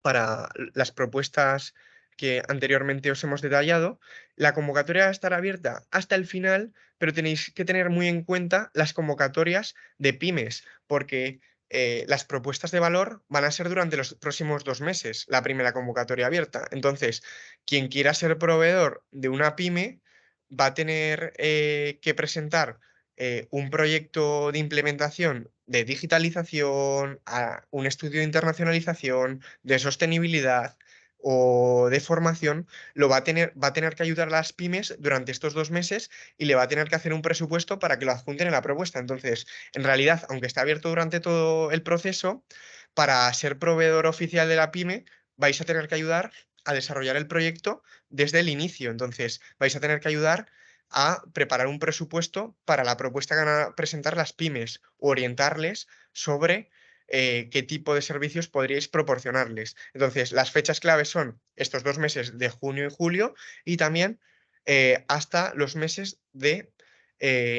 para las propuestas que anteriormente os hemos detallado, la convocatoria va a estar abierta hasta el final, pero tenéis que tener muy en cuenta las convocatorias de pymes, porque las propuestas de valor van a ser durante los próximos 2 meses, la primera convocatoria abierta. Entonces, quien quiera ser proveedor de una pyme va a tener que presentar un proyecto de implementación de digitalización, un estudio de internacionalización, de sostenibilidad o de formación, va a tener que ayudar a las pymes durante estos 2 meses y le va a tener que hacer un presupuesto para que lo adjunten en la propuesta. Entonces, en realidad, aunque está abierto durante todo el proceso, para ser proveedor oficial de la pyme, vais a tener que ayudar a desarrollar el proyecto desde el inicio. Entonces, vais a tener que ayudar a preparar un presupuesto para la propuesta que van a presentar las pymes, o orientarles sobre qué tipo de servicios podríais proporcionarles. Entonces, las fechas claves son estos 2 meses de junio y julio y también hasta los meses de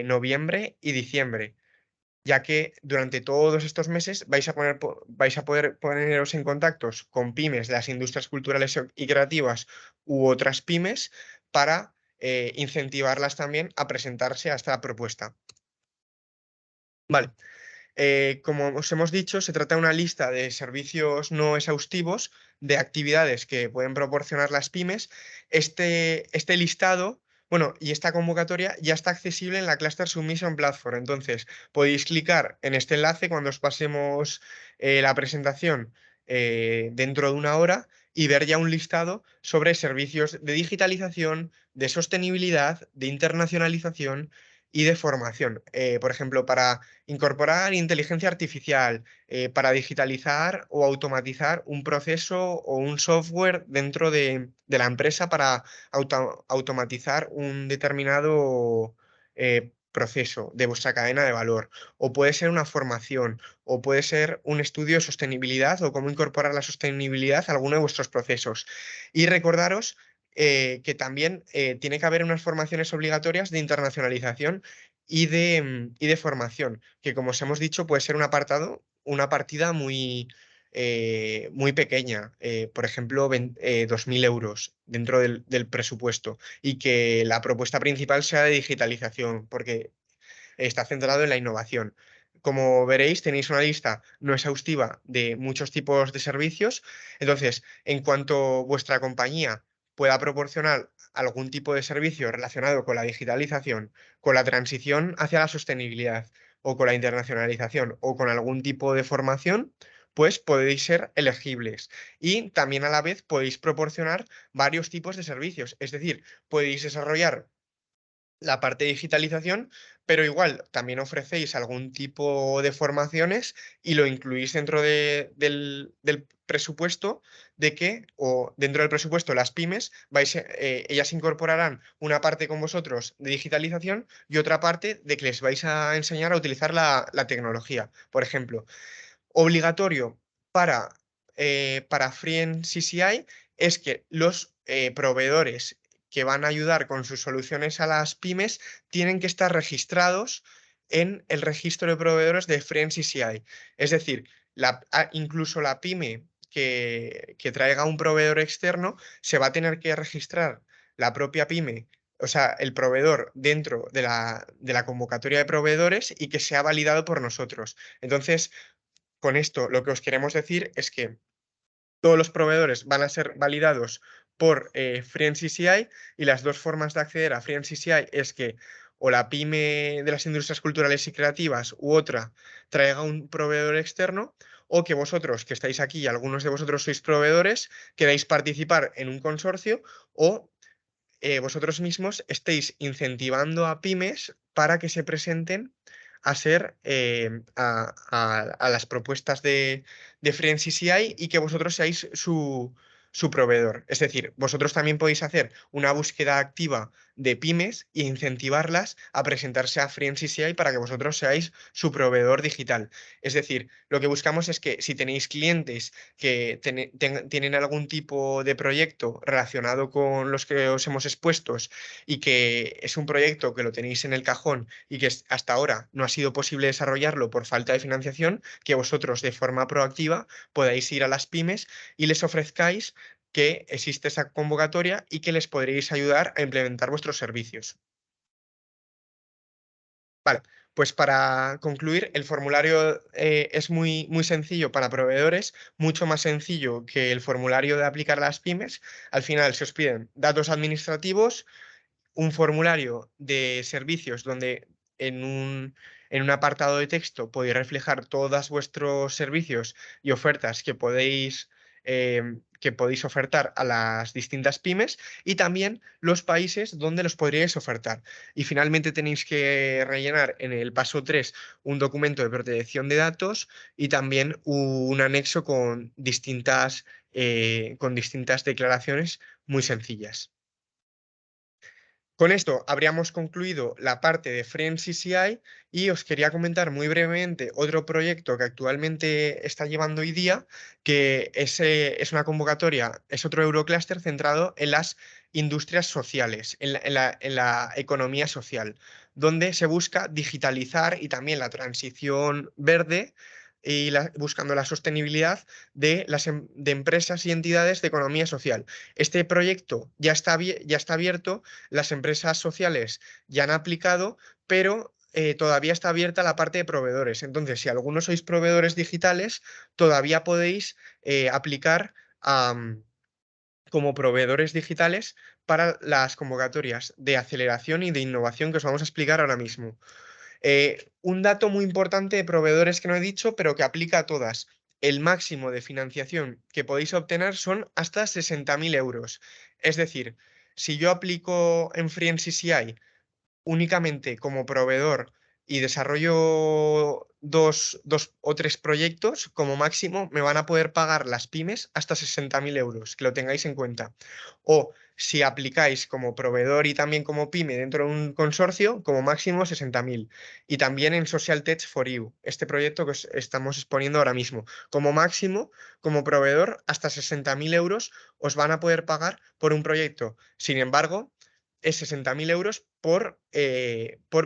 noviembre y diciembre, ya que durante todos estos meses vais a poder poneros en contactos con pymes de las industrias culturales y creativas u otras pymes para incentivarlas también a presentarse a esta propuesta. Vale. Como os hemos dicho, se trata de una lista de servicios no exhaustivos de actividades que pueden proporcionar las pymes. Este listado, bueno, y esta convocatoria ya está accesible en la Cluster Submission Platform. Entonces, podéis clicar en este enlace cuando os pasemos la presentación dentro de una hora y ver ya un listado sobre servicios de digitalización, de sostenibilidad, de internacionalización y de formación. Por ejemplo, para incorporar inteligencia artificial para digitalizar o automatizar un proceso o un software dentro de la empresa para automatizar un determinado proceso de vuestra cadena de valor. O puede ser una formación, o puede ser un estudio de sostenibilidad o cómo incorporar la sostenibilidad a alguno de vuestros procesos. Y recordaros que también tiene que haber unas formaciones obligatorias de internacionalización y de formación, que como os hemos dicho puede ser un apartado, una partida muy pequeña, por ejemplo, 2.000 euros dentro del presupuesto, y que la propuesta principal sea de digitalización, porque está centrado en la innovación. Como veréis, tenéis una lista no exhaustiva de muchos tipos de servicios. Entonces, en cuanto vuestra compañía pueda proporcionar algún tipo de servicio relacionado con la digitalización, con la transición hacia la sostenibilidad o con la internacionalización o con algún tipo de formación, pues podéis ser elegibles. Y también a la vez podéis proporcionar varios tipos de servicios. Es decir, podéis desarrollar la parte de digitalización, pero igual también ofrecéis algún tipo de formaciones y lo incluís dentro del presupuesto, o dentro del presupuesto las pymes, ellas incorporarán una parte con vosotros de digitalización y otra parte de que les vais a enseñar a utilizar la tecnología. Por ejemplo, obligatorio para, para Free en CCI es que los proveedores que van a ayudar con sus soluciones a las pymes tienen que estar registrados en el registro de proveedores de Free en CCI. Es decir, incluso la pyme que traiga un proveedor externo se va a tener que registrar la propia pyme, o sea, el proveedor dentro de la convocatoria de proveedores y que sea validado por nosotros. Entonces, con esto lo que os queremos decir es que Todos los proveedores van a ser validados por FreeNCCI, y las dos formas de acceder a FreeNCCI es que o la pyme de las industrias culturales y creativas u otra traiga un proveedor externo, o que vosotros, que estáis aquí y algunos de vosotros sois proveedores, queráis participar en un consorcio, o vosotros mismos estéis incentivando a pymes para que se presenten a ser a las propuestas de FreeNCCI, y que vosotros seáis su proveedor. Es decir, vosotros también podéis hacer una búsqueda activa de pymes e incentivarlas a presentarse a FreeNCCI para que vosotros seáis su proveedor digital. Es decir, lo que buscamos es que si tenéis clientes que tienen algún tipo de proyecto relacionado con los que os hemos expuestos, y que es un proyecto que lo tenéis en el cajón y que hasta ahora no ha sido posible desarrollarlo por falta de financiación, que vosotros de forma proactiva podáis ir a las pymes y les ofrezcáis que existe esa convocatoria y que les podréis ayudar a implementar vuestros servicios. Vale, pues para concluir, el formulario es muy sencillo para proveedores, mucho más sencillo que el formulario de aplicar a las pymes. Al final se os piden datos administrativos, un formulario de servicios donde en un apartado de texto podéis reflejar todos vuestros servicios y ofertas que podéis ofertar a las distintas pymes, y también los países donde los podríais ofertar. Y finalmente tenéis que rellenar en el paso 3 un documento de protección de datos y también un anexo con distintas declaraciones muy sencillas. Con esto habríamos concluido la parte de FreeNCCI, y os quería comentar muy brevemente otro proyecto que actualmente está llevando hoy día, que es una convocatoria, es otro Eurocluster centrado en las industrias sociales, en la economía social, donde se busca digitalizar y también la transición verde, y buscando la sostenibilidad de empresas y entidades de economía social. Este proyecto ya está abierto, las empresas sociales ya han aplicado, pero todavía está abierta la parte de proveedores. Entonces, si algunos sois proveedores digitales, todavía podéis aplicar como proveedores digitales para las convocatorias de aceleración y de innovación que os vamos a explicar ahora mismo. Un dato muy importante de proveedores que no he dicho, pero que aplica a todas. El máximo de financiación que podéis obtener son hasta 60.000 euros. Es decir, si yo aplico en FreeNCCI únicamente como proveedor y desarrollo dos o tres proyectos, como máximo me van a poder pagar las pymes hasta 60.000 euros, que lo tengáis en cuenta. O si aplicáis como proveedor y también como pyme dentro de un consorcio, como máximo 60.000. Y también en Social Tech for You, este proyecto que os estamos exponiendo ahora mismo. Como máximo, como proveedor, hasta 60.000 euros os van a poder pagar por un proyecto. Sin embargo, es 60.000 euros por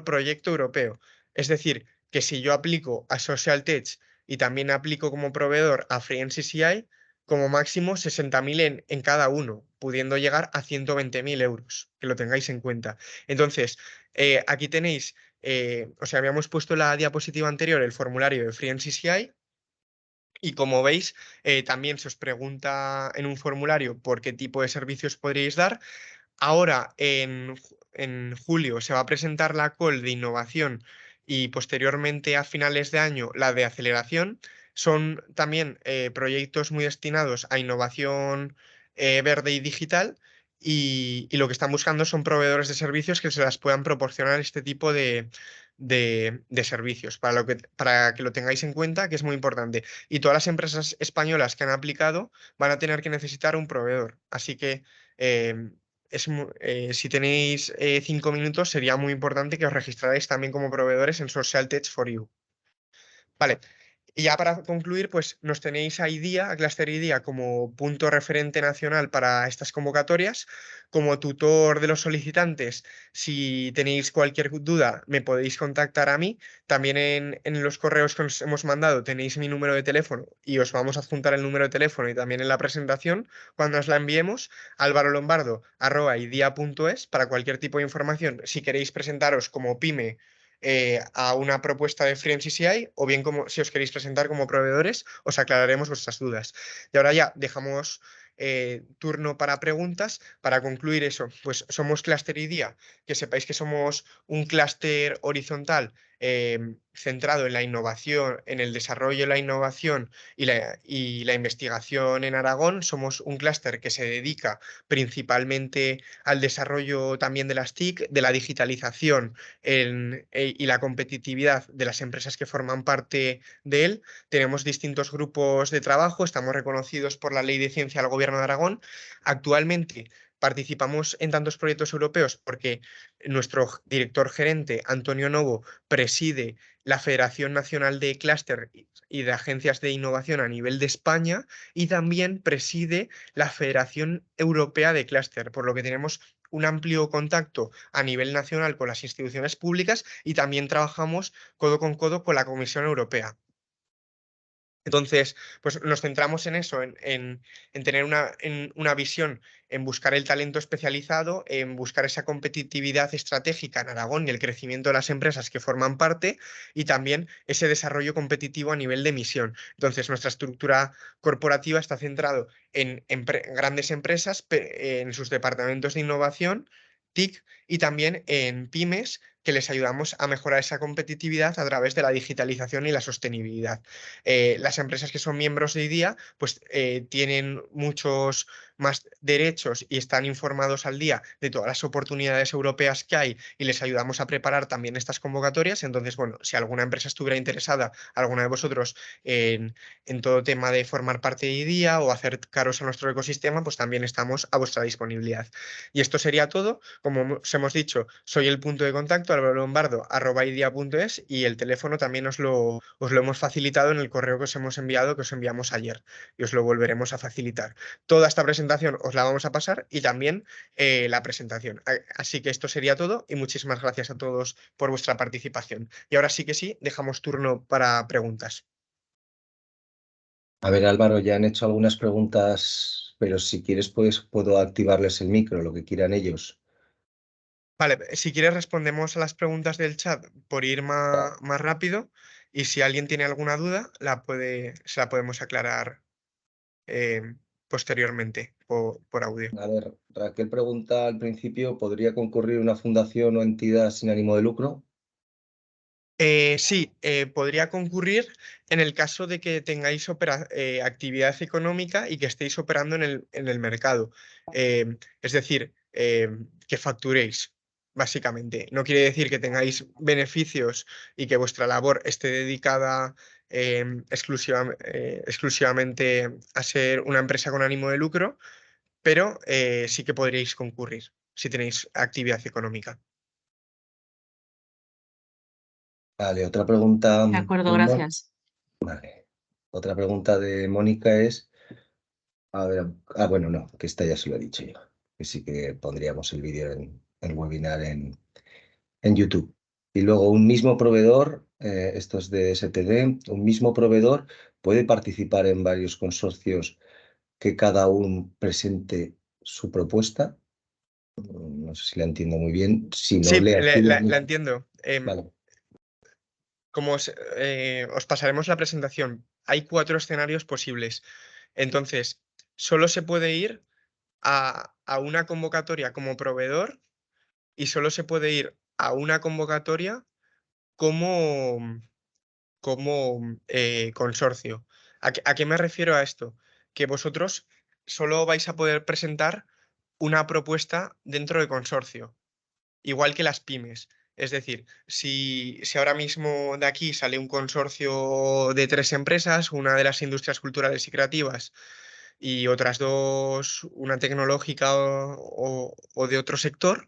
proyecto europeo. Es decir, que si yo aplico a Social Tech y también aplico como proveedor a FreeNCCI, como máximo 60.000 en cada uno, pudiendo llegar a 120.000 euros, que lo tengáis en cuenta. Entonces, aquí tenéis, o sea, habíamos puesto en la diapositiva anterior el formulario de FreeNCCI, y como veis, también se os pregunta en un formulario por qué tipo de servicios podríais dar. Ahora, en julio, se va a presentar la call de innovación, y posteriormente a finales de año la de aceleración. Son también proyectos muy destinados a innovación verde y digital, y lo que están buscando son proveedores de servicios que se las puedan proporcionar este tipo de servicios, para que lo tengáis en cuenta, que es muy importante. Y todas las empresas españolas que han aplicado van a tener que necesitar un proveedor. Así que em, si tenéis 5 minutos, sería muy importante que os registrarais también como proveedores en Social Tech for You. Vale. Y ya para concluir, pues nos tenéis a IDEA, a Cluster IDEA, como punto referente nacional para estas convocatorias, como tutor de los solicitantes. Si tenéis cualquier duda, me podéis contactar a mí. También en los correos que os hemos mandado tenéis mi número de teléfono, y os vamos a adjuntar el número de teléfono, y también en la presentación, cuando os la enviemos, alvarolombardo@idea.es, para cualquier tipo de información. Si queréis presentaros como pyme a una propuesta de Free NCCI, o bien como, si os queréis presentar como proveedores, os aclararemos vuestras dudas. Y ahora ya dejamos turno para preguntas. Para concluir eso, pues somos Cluster IDEA, que sepáis que somos un clúster horizontal centrado en la innovación, en el desarrollo de la innovación y la investigación en Aragón. Somos un clúster que se dedica principalmente al desarrollo también de las TIC, de la digitalización y la competitividad de las empresas que forman parte de él. Tenemos distintos grupos de trabajo, estamos reconocidos por la Ley de Ciencia del Gobierno de Aragón. Actualmente participamos en tantos proyectos europeos porque nuestro director gerente, Antonio Novo, preside la Federación Nacional de Clúster y de Agencias de Innovación a nivel de España, y también preside la Federación Europea de Clúster, por lo que tenemos un amplio contacto a nivel nacional con las instituciones públicas, y también trabajamos codo con codo con la Comisión Europea. Entonces, pues nos centramos en eso, en tener una visión, en buscar el talento especializado, en buscar esa competitividad estratégica en Aragón y el crecimiento de las empresas que forman parte, y también ese desarrollo competitivo a nivel de misión. Entonces, nuestra estructura corporativa está centrado en grandes empresas, en sus departamentos de innovación, TIC, y también en pymes, que les ayudamos a mejorar esa competitividad a través de la digitalización y la sostenibilidad. Las empresas que son miembros de IDEA pues tienen muchos más derechos y están informados al día de todas las oportunidades europeas que hay, y les ayudamos a preparar también estas convocatorias. Entonces, bueno, si alguna empresa estuviera interesada, alguna de vosotros, en todo tema de formar parte de IDEA o acercaros a nuestro ecosistema, pues también estamos a vuestra disponibilidad. Y esto sería todo. Como os hemos dicho, soy el punto de contacto, alvarolombardo@idea.es, y el teléfono también os lo hemos facilitado en el correo que os hemos enviado, que os enviamos ayer, y os lo volveremos a facilitar. Toda esta presentación os la vamos a pasar, y también la presentación. Así que esto sería todo, y muchísimas gracias a todos por vuestra participación. Y ahora sí que sí, dejamos turno para preguntas. A ver, Álvaro, ya han hecho algunas preguntas, pero si quieres, pues puedo activarles el micro, lo que quieran ellos. Vale, si quieres respondemos a las preguntas del chat por ir más rápido, y si alguien tiene alguna duda, se la podemos aclarar eh, posteriormente por audio. A ver, Raquel pregunta al principio, ¿podría concurrir una fundación o entidad sin ánimo de lucro? Sí, podría concurrir en el caso de que tengáis actividad económica y que estéis operando en el mercado. Es decir, que facturéis, básicamente. No quiere decir que tengáis beneficios y que vuestra labor esté dedicada exclusivamente a ser una empresa con ánimo de lucro, pero sí que podríais concurrir si tenéis actividad económica. Vale, otra pregunta. De acuerdo, gracias. Vale. Otra pregunta de Mónica es, a ver, bueno, no, que esta ya se lo he dicho yo, que sí que pondríamos el vídeo en el webinar en YouTube. Y luego un mismo proveedor, esto es de STD, un mismo proveedor puede participar en varios consorcios que cada uno presente su propuesta. No sé si la entiendo muy bien. Si no Sí, le la entiendo. Vale. Como os pasaremos la presentación, hay 4 escenarios posibles. Entonces, solo se puede ir a una convocatoria como proveedor, y solo se puede ir a una convocatoria como, como consorcio. ¿A qué me refiero a esto? Que vosotros solo vais a poder presentar una propuesta dentro de consorcio, igual que las pymes. Es decir, si ahora mismo de aquí sale un consorcio de 3 empresas, una de las industrias culturales y creativas y otras 2, una tecnológica o de otro sector,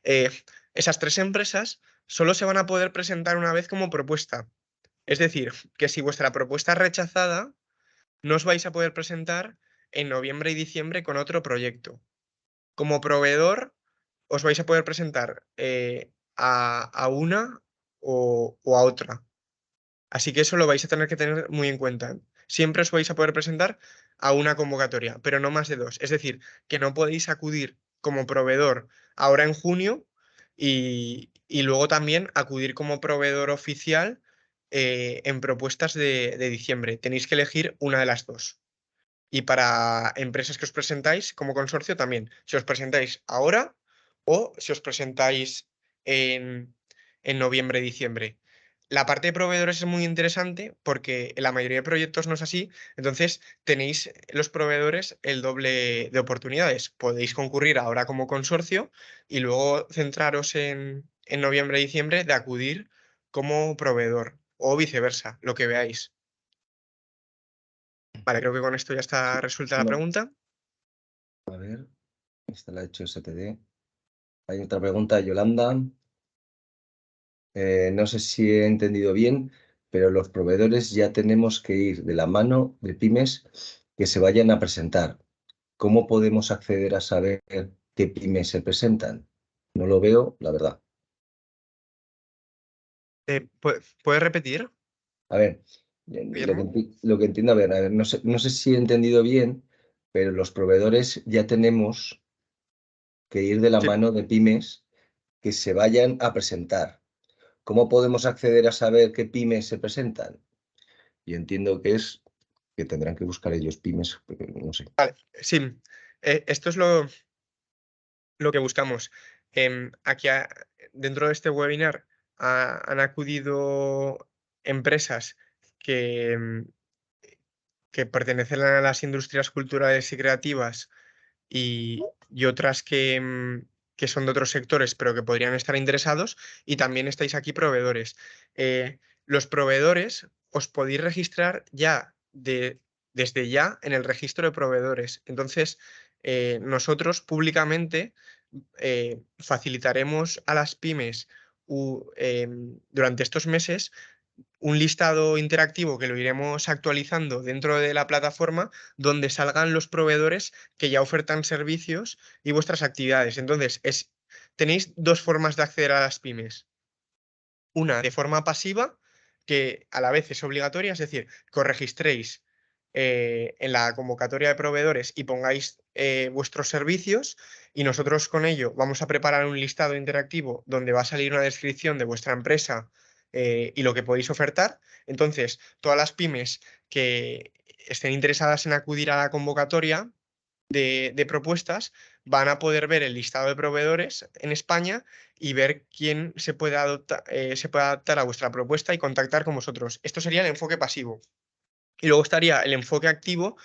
eh, esas 3 empresas solo se van a poder presentar una vez como propuesta. Es decir, que si vuestra propuesta es rechazada, no os vais a poder presentar en noviembre y diciembre con otro proyecto. Como proveedor, os vais a poder presentar a una o a otra. Así que eso lo vais a tener que tener muy en cuenta. Siempre os vais a poder presentar a una convocatoria, pero no más de 2. Es decir, que no podéis acudir como proveedor ahora en junio Y luego también acudir como proveedor oficial en propuestas de diciembre. Tenéis que elegir una de las dos. Y para empresas que os presentáis como consorcio también. Si os presentáis ahora o si os presentáis en noviembre, diciembre. La parte de proveedores es muy interesante porque en la mayoría de proyectos no es así. Entonces tenéis los proveedores el doble de oportunidades. Podéis concurrir ahora como consorcio y luego centraros en noviembre, diciembre de acudir como proveedor o viceversa, lo que veáis. Vale, creo que con esto ya está Sí. resuelta la No, pregunta. a ver, esta la ha hecho STD. Hay otra pregunta, Yolanda. No sé si he entendido bien, pero los proveedores ya tenemos que ir de la mano de pymes que se vayan a presentar. ¿Cómo podemos acceder a saber qué pymes se presentan? No lo veo, la verdad. ¿Puedes repetir, A ver, Guillermo? lo que entiendo, a ver, no sé si he entendido bien, pero los proveedores ya tenemos que ir de la Sí, mano de pymes que se vayan a presentar. ¿Cómo podemos acceder a saber qué pymes se presentan? Y entiendo que es que tendrán que buscar ellos pymes, porque no sé. sí. Esto es lo que buscamos. Aquí dentro de este webinar han acudido empresas que, que pertenecen a las industrias culturales y creativas y otras que son de otros sectores, pero que podrían estar interesados, y también estáis aquí proveedores. Los proveedores os podéis registrar ya desde ya en el registro de proveedores. Entonces, nosotros públicamente facilitaremos a las pymes durante estos meses un listado interactivo que lo iremos actualizando dentro de la plataforma donde salgan los proveedores que ya ofertan servicios y vuestras actividades. Entonces, tenéis dos formas de acceder a las pymes. Una de forma pasiva, que a la vez es obligatoria, es decir, que os registréis en la convocatoria de proveedores y pongáis vuestros servicios y nosotros con ello vamos a preparar un listado interactivo donde va a salir una descripción de vuestra empresa y lo que podéis ofertar. Entonces, todas las pymes que estén interesadas en acudir a la convocatoria de propuestas van a poder ver el listado de proveedores en España y ver quién se puede adaptar a vuestra propuesta y contactar con vosotros. Esto sería el enfoque pasivo. Y luego estaría el enfoque activo,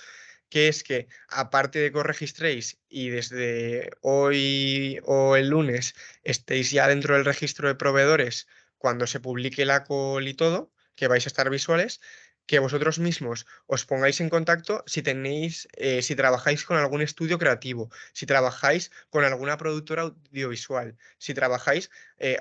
que es que aparte de que os registréis y desde hoy o el lunes estéis ya dentro del registro de proveedores cuando se publique la call y todo, que vais a estar visuales, que vosotros mismos os pongáis en contacto si tenéis, si trabajáis con algún estudio creativo, si trabajáis con alguna productora audiovisual, si trabajáis,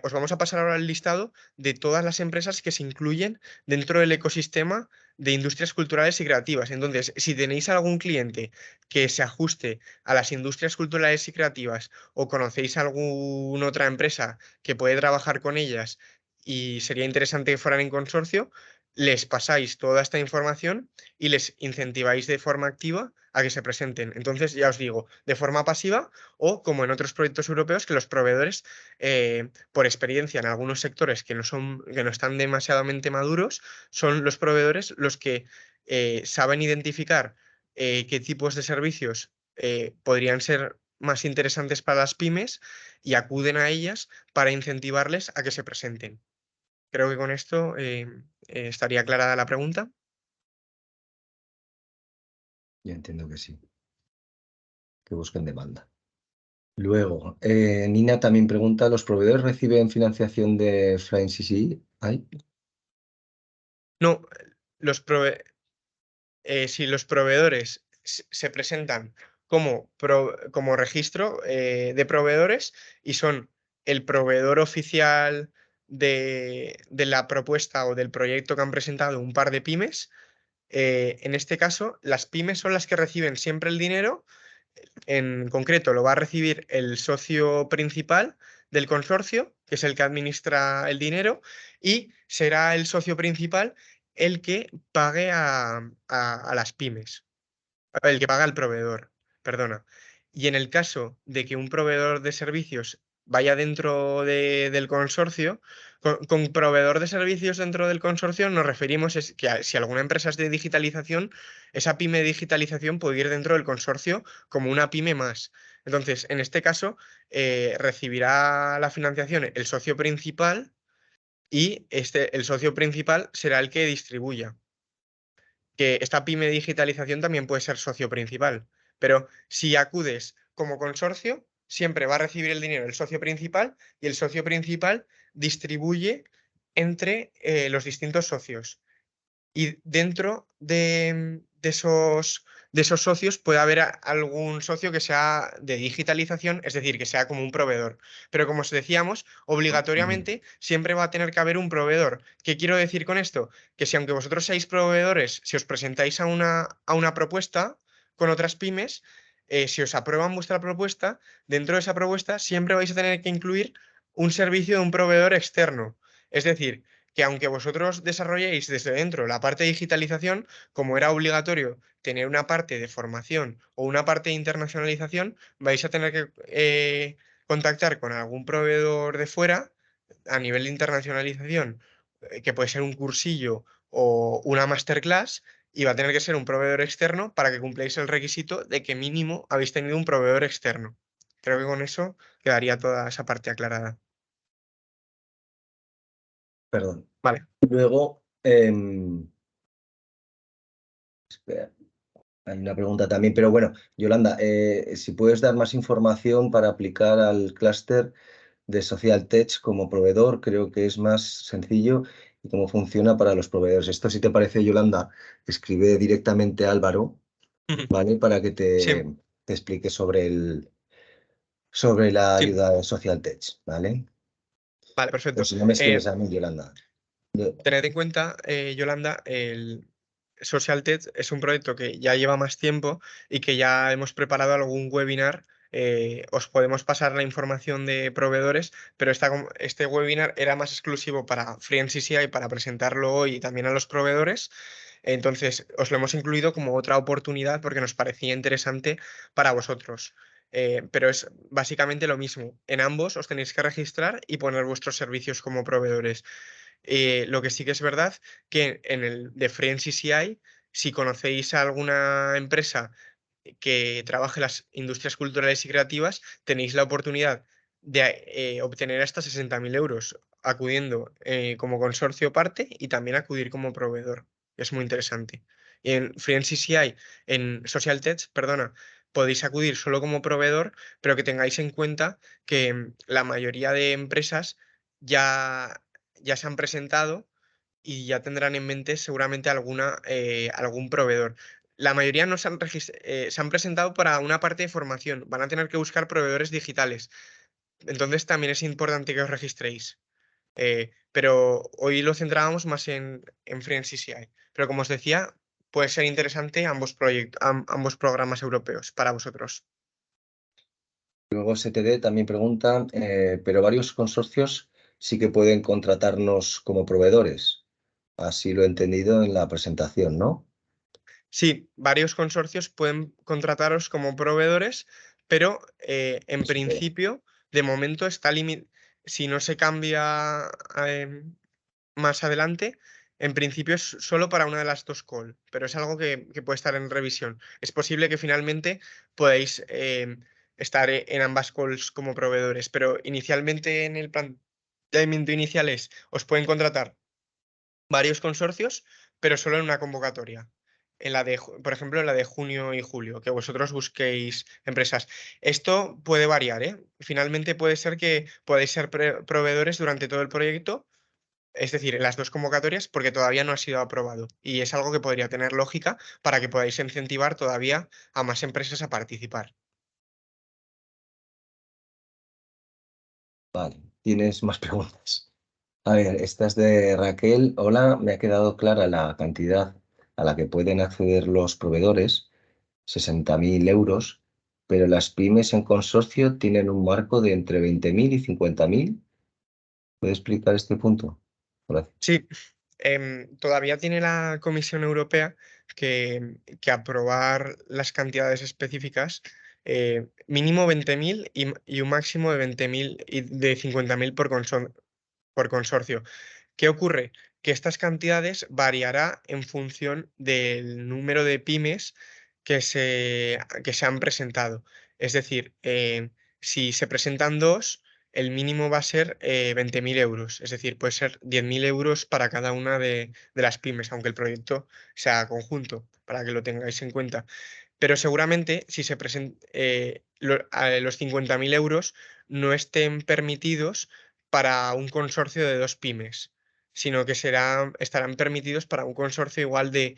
os vamos a pasar ahora el listado de todas las empresas que se incluyen dentro del ecosistema de industrias culturales y creativas. Entonces, si tenéis algún cliente que se ajuste a las industrias culturales y creativas o conocéis alguna otra empresa que puede trabajar con ellas y sería interesante que fueran en consorcio, les pasáis toda esta información y les incentiváis de forma activa a que se presenten. Entonces, ya os digo, de forma pasiva o como en otros proyectos europeos, que los proveedores, por experiencia en algunos sectores que no están demasiadamente maduros, son los proveedores los que saben identificar qué tipos de servicios podrían ser más interesantes para las pymes y acuden a ellas para incentivarles a que se presenten. Creo que con esto estaría aclarada la pregunta. Yo entiendo que sí, que busquen demanda. Luego, Nina también pregunta, ¿los proveedores reciben financiación de Flying CC? ¿Hay? No, si los proveedores se presentan como registro de proveedores y son el proveedor oficial de la propuesta o del proyecto que han presentado un par de pymes, en este caso, las pymes son las que reciben siempre el dinero. En concreto, lo va a recibir el socio principal del consorcio, que es el que administra el dinero, y será el socio principal el que pague a las pymes, el que paga al proveedor, perdona. Y en el caso de que un proveedor de servicios vaya dentro del consorcio. Con proveedor de servicios dentro del consorcio nos referimos es que si alguna empresa es de digitalización, esa pyme de digitalización puede ir dentro del consorcio como una pyme más. Entonces, en este caso, recibirá la financiación el socio principal y el socio principal será el que distribuya. Que esta pyme de digitalización también puede ser socio principal, pero si acudes como consorcio, siempre va a recibir el dinero el socio principal y el socio principal distribuye entre los distintos socios. Y dentro de esos socios puede haber algún socio que sea de digitalización, es decir, que sea como un proveedor. Pero como os decíamos, obligatoriamente siempre va a tener que haber un proveedor. ¿Qué quiero decir con esto? Que si aunque vosotros seáis proveedores, si os presentáis a una propuesta con otras pymes, si os aprueban vuestra propuesta, dentro de esa propuesta siempre vais a tener que incluir un servicio de un proveedor externo. Es decir, que aunque vosotros desarrolléis desde dentro la parte de digitalización, como era obligatorio tener una parte de formación o una parte de internacionalización, vais a tener que contactar con algún proveedor de fuera a nivel de internacionalización, que puede ser un cursillo o una masterclass, y va a tener que ser un proveedor externo para que cumpláis el requisito de que mínimo habéis tenido un proveedor externo. Creo que con eso quedaría toda esa parte aclarada. Perdón. Vale. Luego, espera, hay una pregunta también, pero bueno, Yolanda, si puedes dar más información para aplicar al clúster de Social Tech como proveedor, creo que es más sencillo y cómo funciona para los proveedores. Esto, si te parece, Yolanda, escribe directamente a Álvaro, ¿vale? Para que te, Sí, te explique sobre la sí. ayuda de Social Tech, ¿vale? Vale, O perfecto. si no me escribes a mí, Yolanda. Tened en cuenta, Yolanda, el Social Tech es un proyecto que ya lleva más tiempo y que ya hemos preparado algún webinar. Os podemos pasar la información de proveedores, pero este webinar era más exclusivo para Free y para presentarlo hoy y también a los proveedores. Entonces, os lo hemos incluido como otra oportunidad porque nos parecía interesante para vosotros. Pero es básicamente lo mismo. En ambos os tenéis que registrar y poner vuestros servicios como proveedores. Lo que sí que es verdad que en el de Free CCI, si conocéis a alguna empresa que trabaje en las industrias culturales y creativas, tenéis la oportunidad de obtener hasta 60.000 euros acudiendo como consorcio parte y también acudir como proveedor. Es muy interesante. Y en Free CCI, en Social Tech, perdona, podéis acudir solo como proveedor, pero que tengáis en cuenta que la mayoría de empresas ya se han presentado y ya tendrán en mente seguramente algún proveedor. La mayoría no se han presentado para una parte de formación. Van a tener que buscar proveedores digitales. Entonces también es importante que os registréis. Pero hoy lo centrábamos más en Free CCI. Pero como os decía, puede ser interesante ambos programas europeos para vosotros. Luego STD también pregunta, pero varios consorcios sí que pueden contratarnos como proveedores. Así lo he entendido en la presentación, ¿no? Sí, varios consorcios pueden contrataros como proveedores, pero en STD. principio, de momento está limitado. Si no se cambia más adelante, en principio es solo para una de las dos call, pero es algo que puede estar en revisión. Es posible que finalmente podáis estar en ambas calls como proveedores, pero inicialmente en el planteamiento inicial os pueden contratar varios consorcios, pero solo en una convocatoria. Por ejemplo, en la de junio y julio, que vosotros busquéis empresas. Esto puede variar, ¿eh? Finalmente puede ser que podáis ser proveedores durante todo el proyecto, es decir, en las dos convocatorias, porque todavía no ha sido aprobado. Y es algo que podría tener lógica para que podáis incentivar todavía a más empresas a participar. Vale, ¿tienes más preguntas? A ver, esta es de Raquel. Hola, me ha quedado clara la cantidad a la que pueden acceder los proveedores, 60.000 euros, pero las pymes en consorcio tienen un marco de entre 20.000 y 50.000. ¿Puede explicar este punto? Gracias. Sí, todavía tiene la Comisión Europea que aprobar las cantidades específicas mínimo 20.000 y un máximo de 20.000 y de 50.000 por consorcio. ¿Qué ocurre? Que estas cantidades variará en función del número de pymes que se han presentado. Es decir, si se presentan dos, el mínimo va a ser 20.000 euros. Es decir, puede ser 10.000 euros para cada una de las pymes, aunque el proyecto sea conjunto, para que lo tengáis en cuenta. Pero seguramente si se presentan los 50.000 euros no estén permitidos para un consorcio de dos pymes, sino que estarán permitidos para un consorcio igual de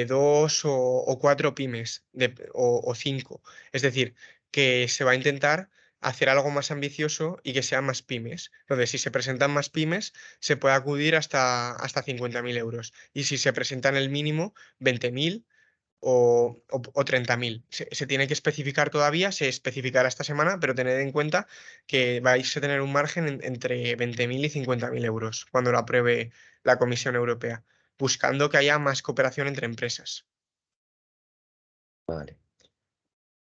dos o cuatro pymes o cinco. Es decir, que se va a intentar hacer algo más ambicioso y que sean más pymes. Entonces, si se presentan más pymes, se puede acudir hasta 50.000 euros. Y si se presentan el mínimo, 20.000 o 30.000. Se tiene que especificar todavía, se especificará esta semana, pero tened en cuenta que vais a tener un margen entre 20.000 y 50.000 euros cuando lo apruebe la Comisión Europea, buscando que haya más cooperación entre empresas. Vale.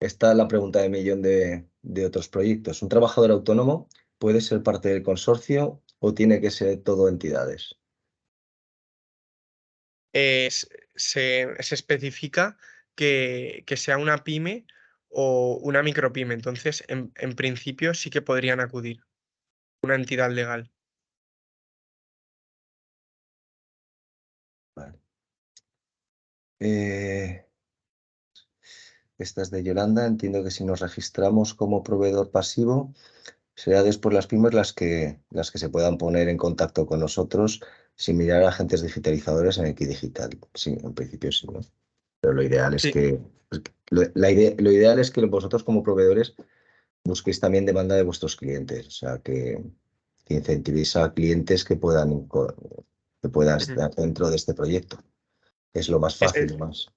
Esta es la pregunta de millón de otros proyectos. ¿Un trabajador autónomo puede ser parte del consorcio o tiene que ser todo entidades? Se especifica que sea una pyme o una micropyme, entonces en principio sí que podrían acudir una entidad legal. Vale. Esta es de Yolanda. Entiendo que si nos registramos como proveedor pasivo, será después las pymes las que se puedan poner en contacto con nosotros sin mirar a agentes digitalizadores en Equidigital. Sí, en principio sí, ¿no? Pero lo ideal es Sí. que lo ideal es que vosotros como proveedores busquéis también demanda de vuestros clientes, o sea, que incentivéis a clientes que puedan Ujú. estar dentro de este proyecto. Es lo más Es- fácil, más.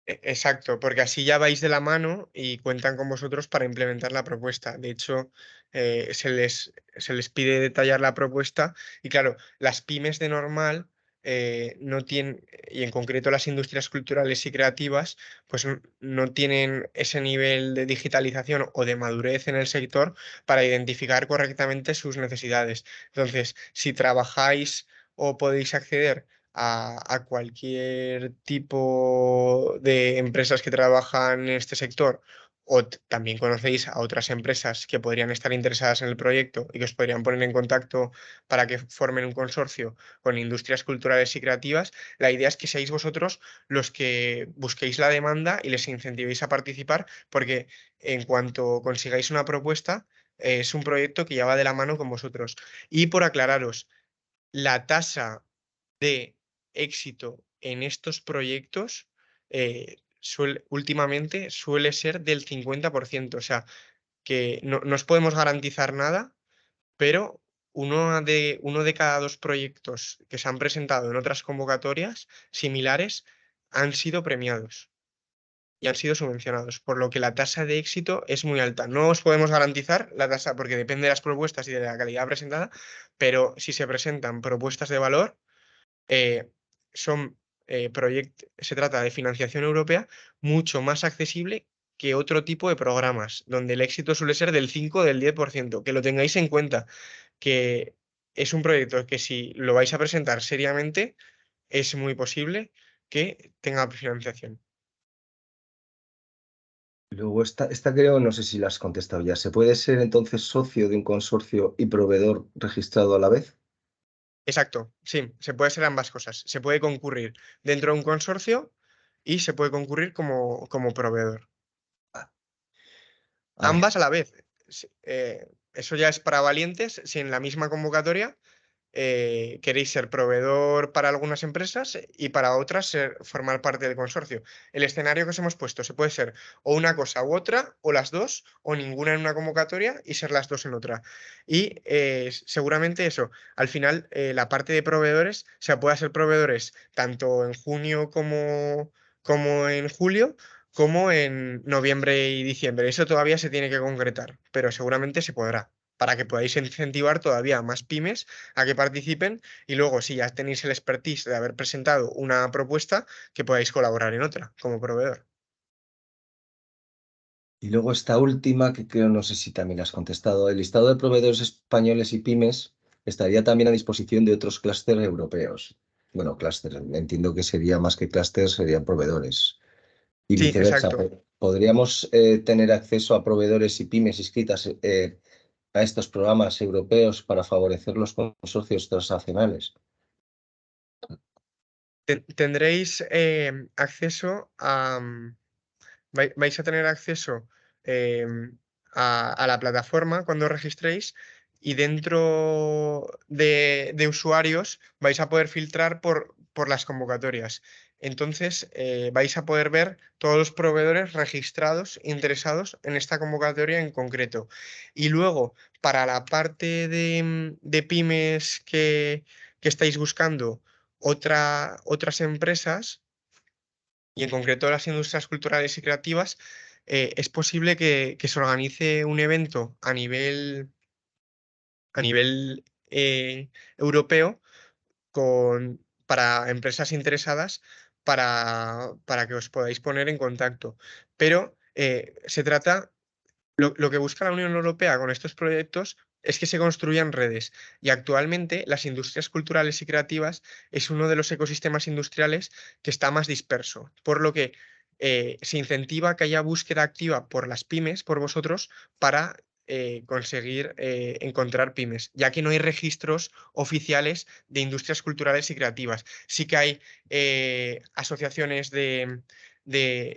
Exacto, porque así ya vais de la mano y cuentan con vosotros para implementar la propuesta. De hecho, se les pide detallar la propuesta y claro, las pymes de normal no tienen, y en concreto las industrias culturales y creativas, pues no tienen ese nivel de digitalización o de madurez en el sector para identificar correctamente sus necesidades. Entonces, si trabajáis o podéis acceder a cualquier tipo de empresas que trabajan en este sector o también conocéis a otras empresas que podrían estar interesadas en el proyecto y que os podrían poner en contacto para que formen un consorcio con industrias culturales y creativas, la idea es que seáis vosotros los que busquéis la demanda y les incentivéis a participar porque en cuanto consigáis una propuesta, es un proyecto que ya va de la mano con vosotros. Y por aclararos, la tasa de éxito en estos proyectos últimamente suele ser del 50%. O sea, que no os podemos garantizar nada, pero uno de cada dos proyectos que se han presentado en otras convocatorias similares han sido premiados y han sido subvencionados, por lo que la tasa de éxito es muy alta. No os podemos garantizar la tasa porque depende de las propuestas y de la calidad presentada, pero si se presentan propuestas de valor, eh, se trata de financiación europea mucho más accesible que otro tipo de programas, donde el éxito suele ser del 5 o del 10%. Que lo tengáis en cuenta, que es un proyecto que si lo vais a presentar seriamente, es muy posible que tenga financiación. Luego, esta creo, no sé si la has contestado ya. ¿Se puede ser entonces socio de un consorcio y proveedor registrado a la vez? Exacto, sí, se puede ser ambas cosas. Se puede concurrir dentro de un consorcio y se puede concurrir como proveedor. Ah, vale. Ambas a la vez. Eso ya es para valientes. Si en la misma convocatoria queréis ser proveedor para algunas empresas y para otras formar parte del consorcio. El escenario que os hemos puesto se puede ser o una cosa u otra, o las dos, o ninguna en una convocatoria y ser las dos en otra. Y seguramente eso, al final la parte de proveedores, o sea, pueda ser proveedores tanto en junio como en julio como en noviembre y diciembre. Eso todavía se tiene que concretar, pero seguramente se podrá, para que podáis incentivar todavía a más pymes a que participen y luego, si ya tenéis el expertise de haber presentado una propuesta, que podáis colaborar en otra como proveedor. Y luego esta última, que creo, no sé si también la has contestado, el listado de proveedores españoles y pymes estaría también a disposición de otros clústeres europeos. Bueno, clústeres, entiendo que sería más que clústeres, serían proveedores. Y Sí, viceversa, exacto. ¿podríamos tener acceso a proveedores y pymes inscritas a estos programas europeos para favorecer los consorcios transnacionales? Tendréis acceso a... vais a tener acceso a la plataforma cuando os registréis y dentro de usuarios vais a poder filtrar por las convocatorias. Entonces vais a poder ver todos los proveedores registrados interesados en esta convocatoria en concreto. Y luego, para la parte de pymes que estáis buscando otras empresas, y en concreto las industrias culturales y creativas, es posible que se organice un evento a nivel europeo para empresas interesadas para que os podáis poner en contacto. Pero se trata lo que busca la Unión Europea con estos proyectos es que se construyan redes y actualmente las industrias culturales y creativas es uno de los ecosistemas industriales que está más disperso, por lo que se incentiva que haya búsqueda activa por las pymes, por vosotros, para conseguir encontrar pymes, ya que no hay registros oficiales de industrias culturales y creativas. Sí que hay asociaciones de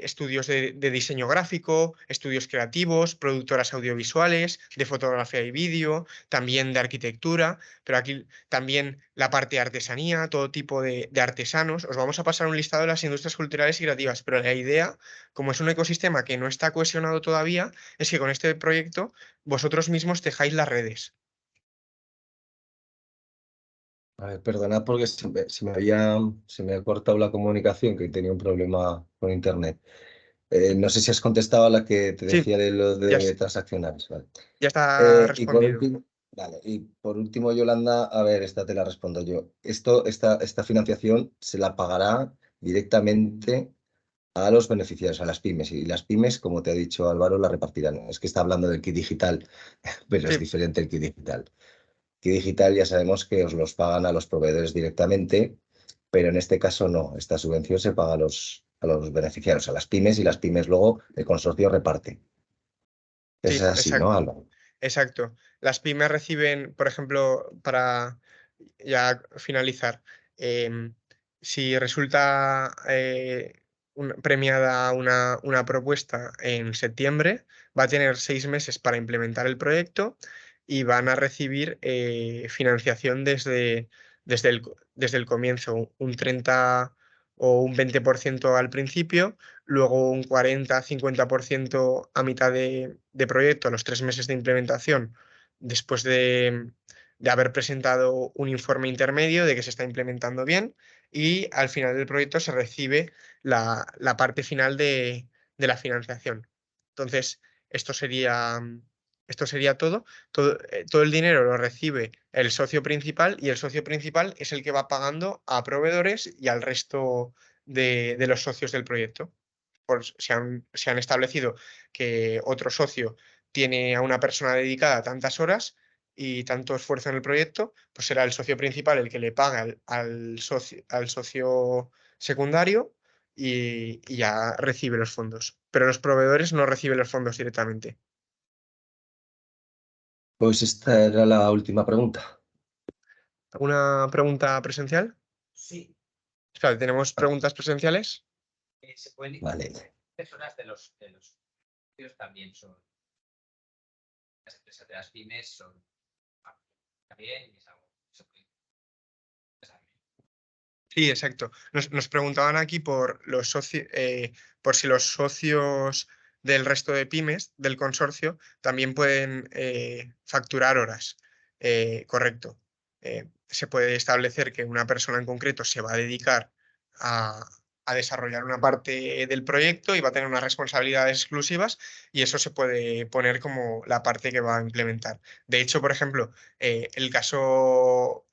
estudios de diseño gráfico, estudios creativos, productoras audiovisuales, de fotografía y vídeo, también de arquitectura, pero aquí también la parte de artesanía, todo tipo de artesanos. Os vamos a pasar un listado de las industrias culturales y creativas, pero la idea, como es un ecosistema que no está cohesionado todavía, es que con este proyecto vosotros mismos tejáis las redes. A ver, perdonad porque se me había cortado la comunicación, que tenía un problema con internet. No sé si has contestado a la que te Sí, decía de lo ya, de transaccionales. Vale. ya está Y por respondido. último, vale, y por último, Yolanda, a ver, esta te la respondo yo. Esta financiación se la pagará directamente a los beneficiarios, a las pymes. Y las pymes, como te ha dicho Álvaro, la repartirán. Es que está hablando del kit digital, pero es Sí, diferente el kit digital. Kit digital ya sabemos que os los pagan a los proveedores directamente, pero en este caso no. Esta subvención se paga a los beneficiarios, a las pymes, y las pymes luego el consorcio reparte. Es sí, así, ¿no, exacto. Álvaro? Exacto. Las pymes reciben, por ejemplo, para ya finalizar, em, si resulta premiada una propuesta en septiembre, va a tener 6 meses para implementar el proyecto y van a recibir financiación desde el comienzo, un 30 o un 20% al principio, luego un 40-50% a mitad de proyecto, a los 3 meses de implementación, después de haber presentado un informe intermedio de que se está implementando bien y al final del proyecto se recibe la parte final de la financiación. Entonces, esto sería, esto sería todo. Todo el dinero lo recibe el socio principal y el socio principal es el que va pagando a proveedores y al resto de los socios del proyecto. Se han establecido que otro socio tiene a una persona dedicada tantas horas y tanto esfuerzo en el proyecto, pues será el socio principal el que le paga al socio secundario y ya recibe los fondos. Pero los proveedores no reciben los fondos directamente. Pues esta era la última pregunta. ¿Alguna pregunta presencial? Sí, Espera, ¿tenemos preguntas presenciales? se pueden Vale. personas de los estudios también son las empresas de las pymes son también y es algo que se puede pensar. Sí, exacto. Nos preguntaban aquí por si los socios del resto de pymes del consorcio también pueden facturar horas. Correcto. Se puede establecer que una persona en concreto se va a dedicar a, a desarrollar una parte del proyecto y va a tener unas responsabilidades exclusivas y eso se puede poner como la parte que va a implementar. De hecho, por ejemplo, el caso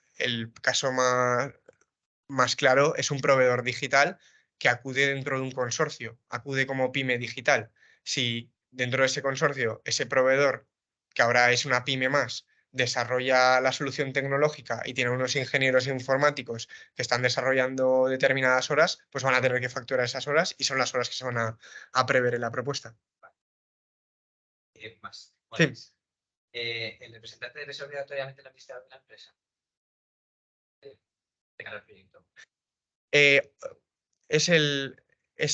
más claro es un proveedor digital que acude dentro de un consorcio, acude como pyme digital. Si dentro de ese consorcio, ese proveedor, que ahora es una pyme más, desarrolla la solución tecnológica y tiene unos ingenieros informáticos que están desarrollando determinadas horas, pues van a tener que facturar esas horas y son las horas que se van a prever en la propuesta. Más. Sí. ¿El representante debe ser obligatoriamente el administrador de la empresa? De cara al proyecto. Es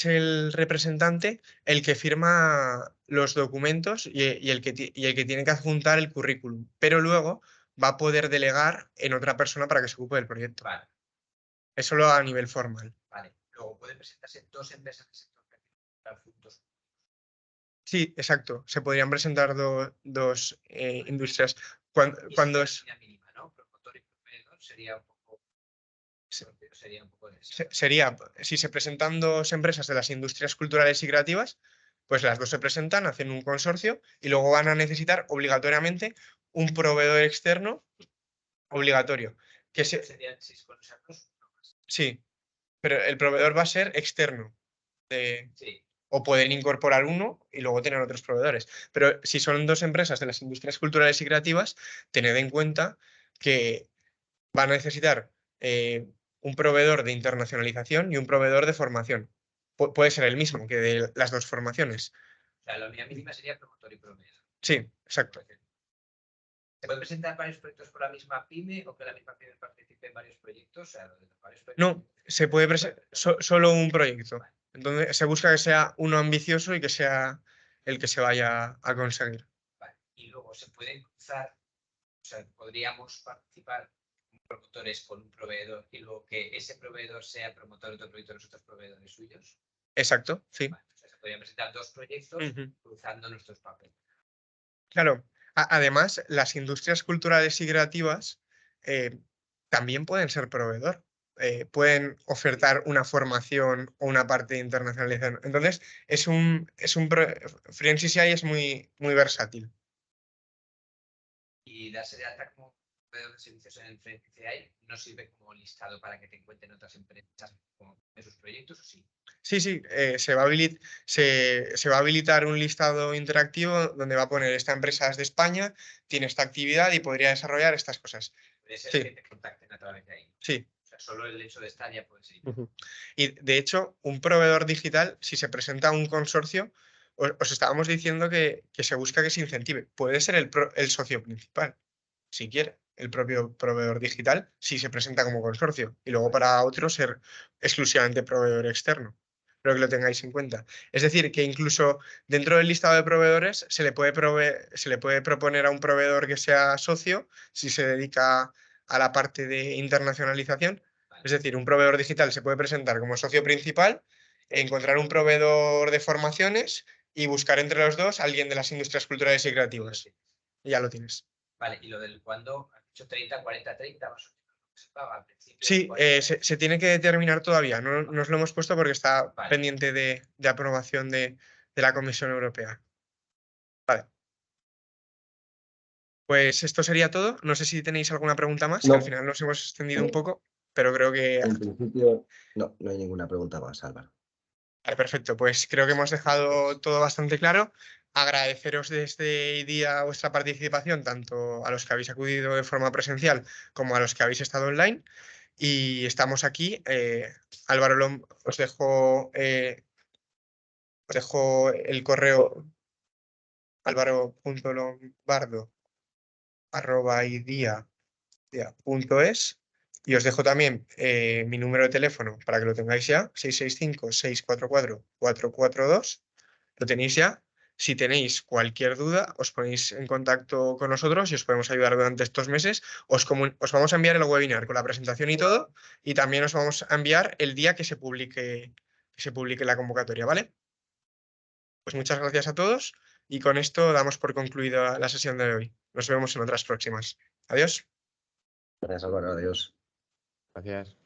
el representante el que firma los documentos y el que tiene que adjuntar el currículum, pero luego va a poder delegar en otra persona para que se ocupe del proyecto. Vale, Es solo a nivel formal. vale. Luego pueden presentarse dos empresas del sector juntos. Sí, exacto. Se podrían presentar dos industrias. Cuando es... Línea mínima, ¿no? Promotor y proveedor sería un poco... Sería un poco de eso. Sería, si se presentan dos empresas de las industrias culturales y creativas, pues las dos se presentan, hacen un consorcio y luego van a necesitar obligatoriamente un proveedor externo obligatorio. Que Serían 6 con nosotros, no más. Sí, pero el proveedor va a ser externo. Sí. O pueden incorporar uno y luego tener otros proveedores. Pero si son dos empresas de las industrias culturales y creativas, tened en cuenta que van a necesitar un proveedor de internacionalización y un proveedor de formación. Puede ser el mismo que de las dos formaciones. O sea, la unidad mínima sería promotor y proveedor. Sí, exacto. ¿Se pueden presentar varios proyectos por la misma pyme o que la misma pyme participe en varios proyectos? O sea, lo de los varios proyectos. No, se puede presentar solo un proyecto. Entonces se busca que sea uno ambicioso y que sea el que se vaya a conseguir. Vale. Y luego se pueden cruzar, o sea, podríamos participar como promotores con un proveedor y luego que ese proveedor sea promotor de otro proyecto de los otros proveedores suyos. Exacto, sí. Vale. O sea, se podrían presentar dos proyectos cruzando nuestros papeles. Claro, además, las industrias culturales y creativas también pueden ser proveedor. Pueden ofertar una formación o una parte de internacionalización. Entonces, Free NCCI es muy, muy versátil. Y darse de alta como proveedor de servicios en el Free NCCI no sirve como listado para que te encuentren otras empresas en sus proyectos, ¿o sí? Sí, se va a habilitar un listado interactivo donde va a poner esta empresa es de España, tiene esta actividad y podría desarrollar estas cosas. Puede ser Sí. que te contacten a través de ahí. Sí. O sea, solo el hecho de estar ya puede ser. Y de hecho, un proveedor digital, si se presenta a un consorcio, os estábamos diciendo que se busca que se incentive. Puede ser el socio principal, si quiere, el propio proveedor digital, si se presenta como consorcio. Y luego para otro ser exclusivamente proveedor externo. Pero que lo tengáis en cuenta. Es decir, que incluso dentro del listado de proveedores se le puede proponer a un proveedor que sea socio si se dedica a la parte de internacionalización. Es decir, un proveedor digital se puede presentar como socio principal, encontrar un proveedor de formaciones y buscar entre los dos a alguien de las industrias culturales y creativas. Y ya lo tienes. Vale, y lo del cuándo, has dicho 30, 40, 30, más o menos. Al principio, Sí, se tiene que determinar todavía. No nos lo hemos puesto porque está pendiente de aprobación de la Comisión Europea. Vale. Pues esto sería todo. No sé si tenéis alguna pregunta más, que al final nos hemos extendido un poco, pero creo que... En principio, no hay ninguna pregunta más, Álvaro. Vale, perfecto. Pues creo que hemos dejado todo bastante claro. Agradeceros desde IDIA vuestra participación, tanto a los que habéis acudido de forma presencial como a los que habéis estado online. Y estamos aquí. Álvaro, os dejo el correo álvaro.lombardo@idia.es y os dejo también mi número de teléfono para que lo tengáis ya, 665-644-442. Lo tenéis ya. Si tenéis cualquier duda, os ponéis en contacto con nosotros y os podemos ayudar durante estos meses. Os vamos a enviar el webinar con la presentación y todo, y también os vamos a enviar el día que se publique la convocatoria, ¿vale? Pues muchas gracias a todos y con esto damos por concluida la sesión de hoy. Nos vemos en otras próximas. Adiós. Gracias, Álvaro. Adiós. Gracias.